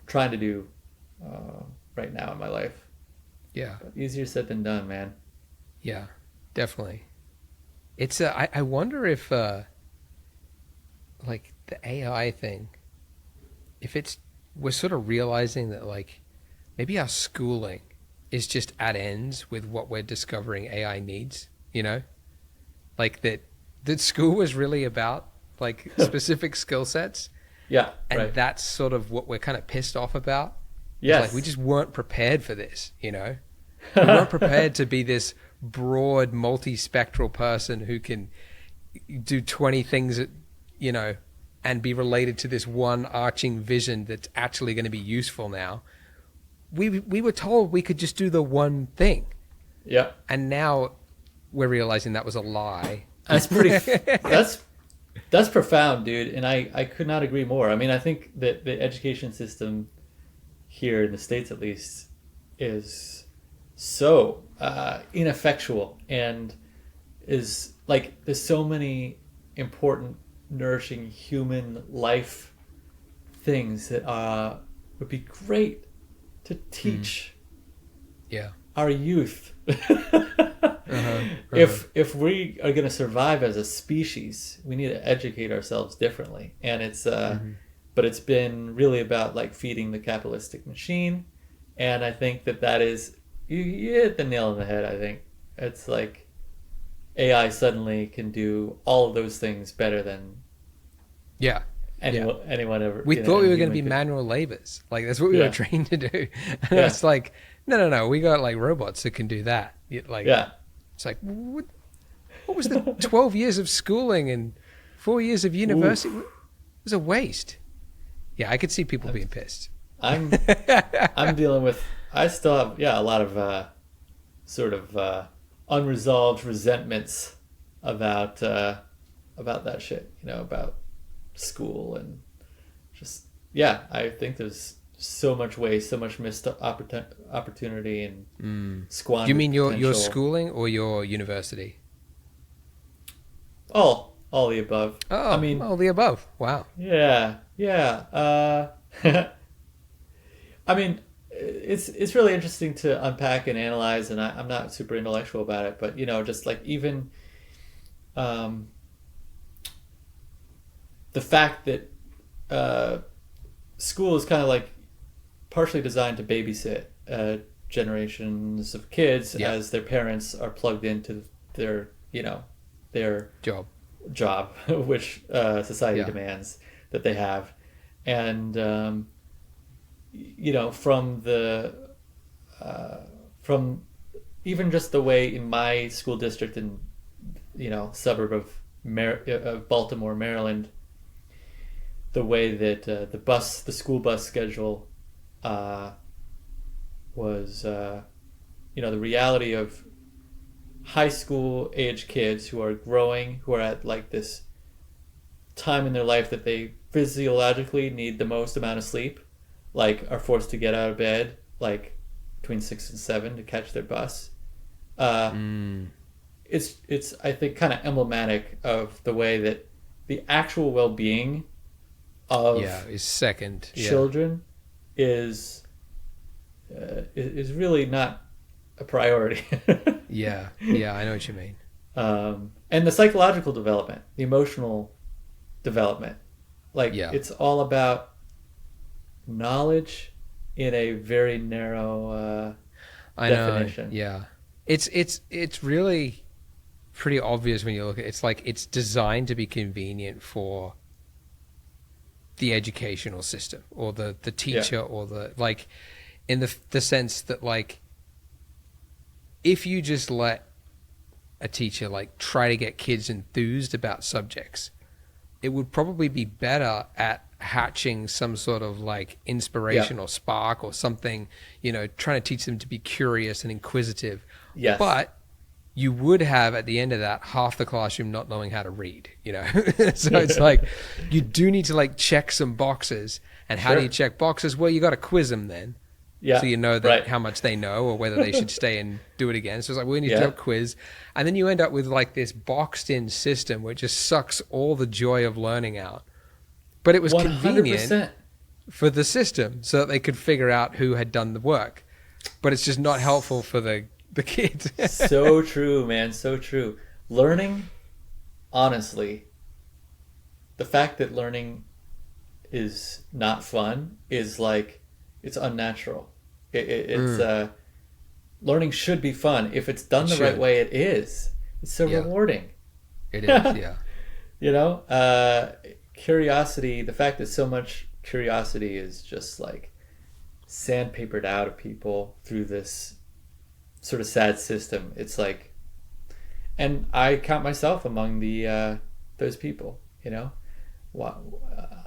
trying to do right now in my life. But easier said than done, man. Yeah, definitely. It's I wonder if like the AI thing, if we're sort of realizing that, like, maybe our schooling is just at ends with what we're discovering AI needs, like that school was really about like specific skill sets. And that's sort of what we're kind of pissed off about. Yes. Like, we just weren't prepared for this, We weren't prepared to be this broad, multispectral person who can do 20 things at, and be related to this one arching vision that's actually going to be useful now. We were told we could just do the one thing. Yeah. And now we're realizing that was a lie. That's that's profound, dude. And I could not agree more. I mean, I think that the education system here in the States, at least, is so ineffectual, and is like, there's so many important, nourishing human life things that would be great to teach our youth. If we are going to survive as a species, we need to educate ourselves differently. And it's but it's been really about like feeding the capitalistic machine. And I think that is, you hit the nail on the head. I think it's like AI suddenly can do all of those things better than anyone ever. We thought we were going to be manual labors. Like, that's what we were trained to do. And it's like, no, we got like robots that can do that. Like, it's like, what was the 12 years of schooling and 4 years of university? It was a waste. Yeah, I could see people being pissed. I'm dealing with, I still have a lot of sort of unresolved resentments about that shit, about school, and just I think there's so much waste, so much missed opportunity and squandered. You mean your potential. schooling or your university? All the above. Oh, I mean, all the above. Wow. Yeah. I mean, it's really interesting to unpack and analyze, and I'm not super intellectual about it, but just like even the fact that school is kind of like partially designed to babysit generations of kids as their parents are plugged into their their job which society demands that they have. And from even just the way in my school district in suburb of Baltimore, Maryland, the way that the school bus schedule was the reality of high school age kids who are growing, who are at like this time in their life that they physiologically need the most amount of sleep, like are forced to get out of bed like between 6 and 7 to catch their bus. It's I think kind of emblematic of the way that the actual well-being of is second children is really not a priority. yeah I know what you mean. And the psychological development, the emotional development, it's all about knowledge in a very narrow definition. It's really pretty obvious when you look at it. It's like it's designed to be convenient for the educational system or the teacher or the, like, in the sense that, like, if you just let a teacher like try to get kids enthused about subjects, it would probably be better at hatching some sort of like inspirational spark or something, trying to teach them to be curious and inquisitive. Yes. But you would have at the end of that half the classroom not knowing how to read, So it's like you do need to like check some boxes. And how do you check boxes? Well, you got to quiz them then. Yeah. So you know that how much they know or whether they should stay and do it again. So it's like, we need to do a quiz. And then you end up with like this boxed in system which just sucks all the joy of learning out. But it was 100%. Convenient for the system so that they could figure out who had done the work. But it's just not helpful for the kids. So true, man. So true. Learning, honestly, the fact that learning is not fun is like, it's unnatural. It's learning should be fun. If it's done the right way, it is. It's so rewarding. It is, Curiosity, the fact that so much curiosity is just like sandpapered out of people through this sort of sad system. It's like, and I count myself among the those people,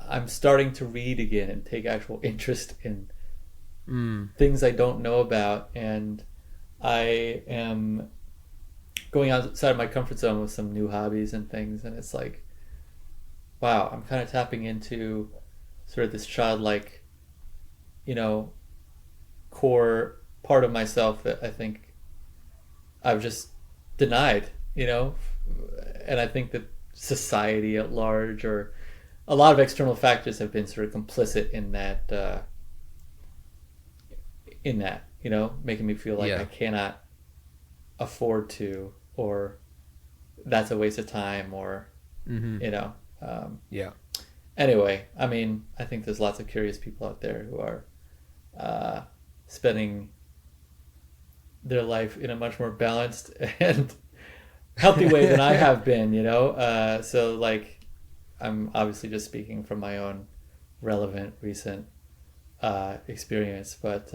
I'm starting to read again and take actual interest in things I don't know about, and I am going outside my comfort zone with some new hobbies and things, and it's like, wow, I'm kind of tapping into sort of this childlike, core part of myself that I think I've just denied, and I think that society at large, or a lot of external factors, have been sort of complicit in that, making me feel like I cannot afford to, or that's a waste of time, or, Anyway, I mean, I think there's lots of curious people out there who are spending their life in a much more balanced and healthy way than I have been, so like, I'm obviously just speaking from my own relevant recent experience, but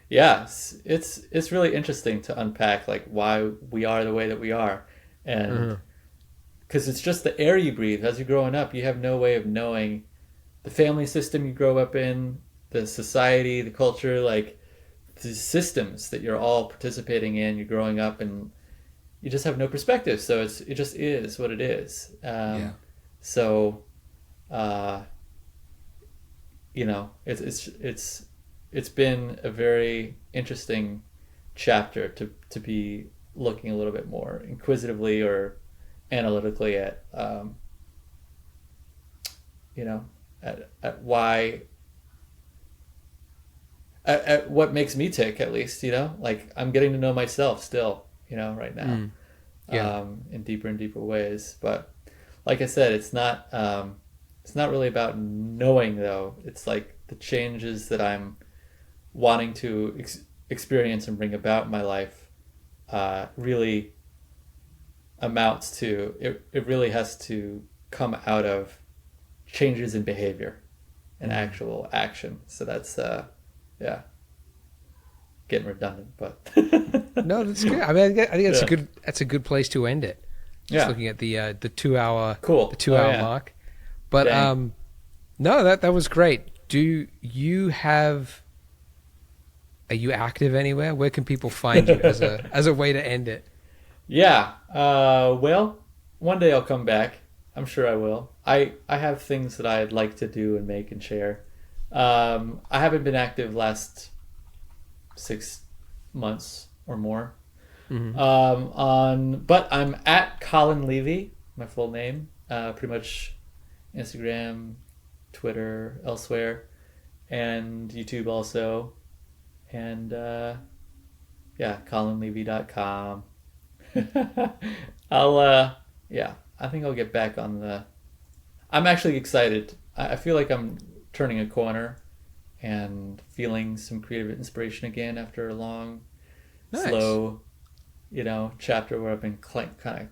it's really interesting to unpack like why we are the way that we are, and because it's just the air you breathe as you're growing up. You have no way of knowing the family system you grow up in, the society, the culture, like the systems that you're all participating in. You're growing up and you just have no perspective, so it just is what it is. So it's been a very interesting chapter to be looking a little bit more inquisitively or analytically at at why, at what makes me tick, at least, like I'm getting to know myself still, right now, in deeper and deeper ways. But like I said, it's not really about knowing, though. It's like the changes that I'm wanting to experience and bring about in my life really amounts to, it really has to come out of changes in behavior and actual action. So that's getting redundant, but no, that's good. I mean, I think that's a good place to end it. Just looking at the 2 hour mark. But no, that was great. Are you active anywhere? Where can people find you as a way to end it? Well, one day I'll come back. I'm sure I will. I have things that I'd like to do and make and share. I haven't been active last 6 months or more. But I'm at Colin Levy, my full name, pretty much Instagram, Twitter, elsewhere, and YouTube also. And colinlevy.com. I think I'll get back on I'm actually excited. I feel like I'm turning a corner and feeling some creative inspiration again after a long, slow, chapter where I've been kind of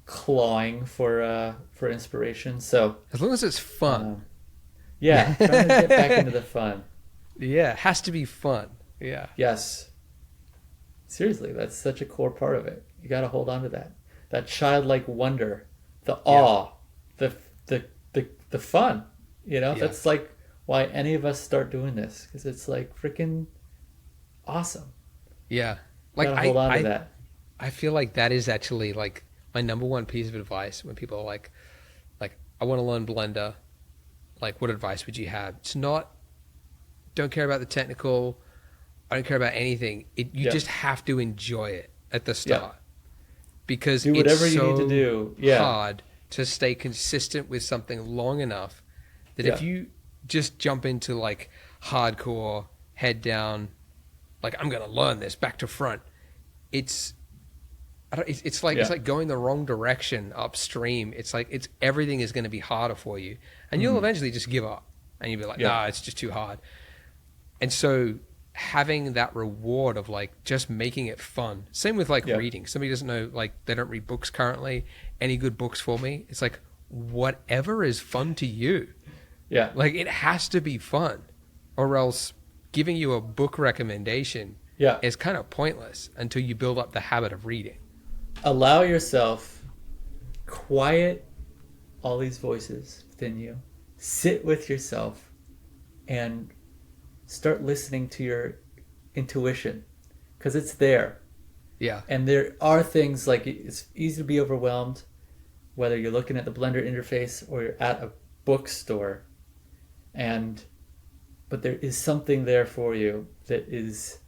clawing for inspiration. So as long as it's fun. Trying to get back into the fun. Yeah, it has to be fun. Yeah. Yes. Seriously, that's such a core part of it. You got to hold on to that childlike wonder, the awe, the fun. That's like why any of us start doing this, because it's like freaking awesome. Yeah, like hold on to that. I feel like that is actually like my number one piece of advice when people are like I want to learn Blender. Like, what advice would you have? It's not, don't care about the technical. I don't care about anything. You just have to enjoy it at the start, because do whatever it's you need to do. Hard to stay consistent with something long enough that if you just jump into like hardcore head down, like I'm gonna learn this back to front, it's like going the wrong direction upstream. It's like everything is going to be harder for you, and you'll eventually just give up, and you'll be like, nah, it's just too hard. And so having that reward of like just making it fun. Same with like reading. Somebody doesn't know, like they don't read books currently. Any good books for me? It's like whatever is fun to you. Yeah. Like it has to be fun, or else giving you a book recommendation is kind of pointless until you build up the habit of reading. Allow yourself quiet all these voices within you. Sit with yourself and start listening to your intuition, because it's there. Yeah. And there are things like it's easy to be overwhelmed, whether you're looking at the Blender interface or you're at a bookstore, but there is something there for you that is,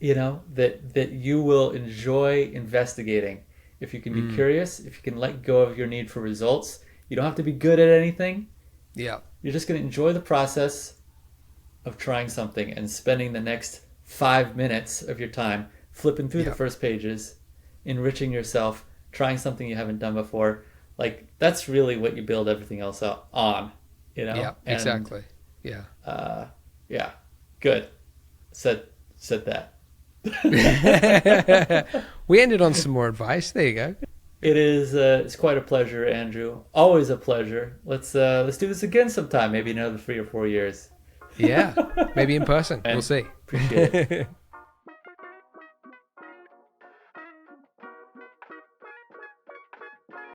that you will enjoy investigating. If you can be curious, if you can let go of your need for results, you don't have to be good at anything. Yeah. You're just going to enjoy the process of trying something and spending the next 5 minutes of your time flipping through the first pages, enriching yourself, trying something you haven't done before. Like, that's really what you build everything else on, Yeah, exactly. Yeah. Yeah. Good. Said that. We ended on some more advice. There you go. It is. It's quite a pleasure, Andrew. Always a pleasure. Let's do this again sometime. Maybe another 3 or 4 years. Yeah, maybe in person. We'll see. Appreciate it.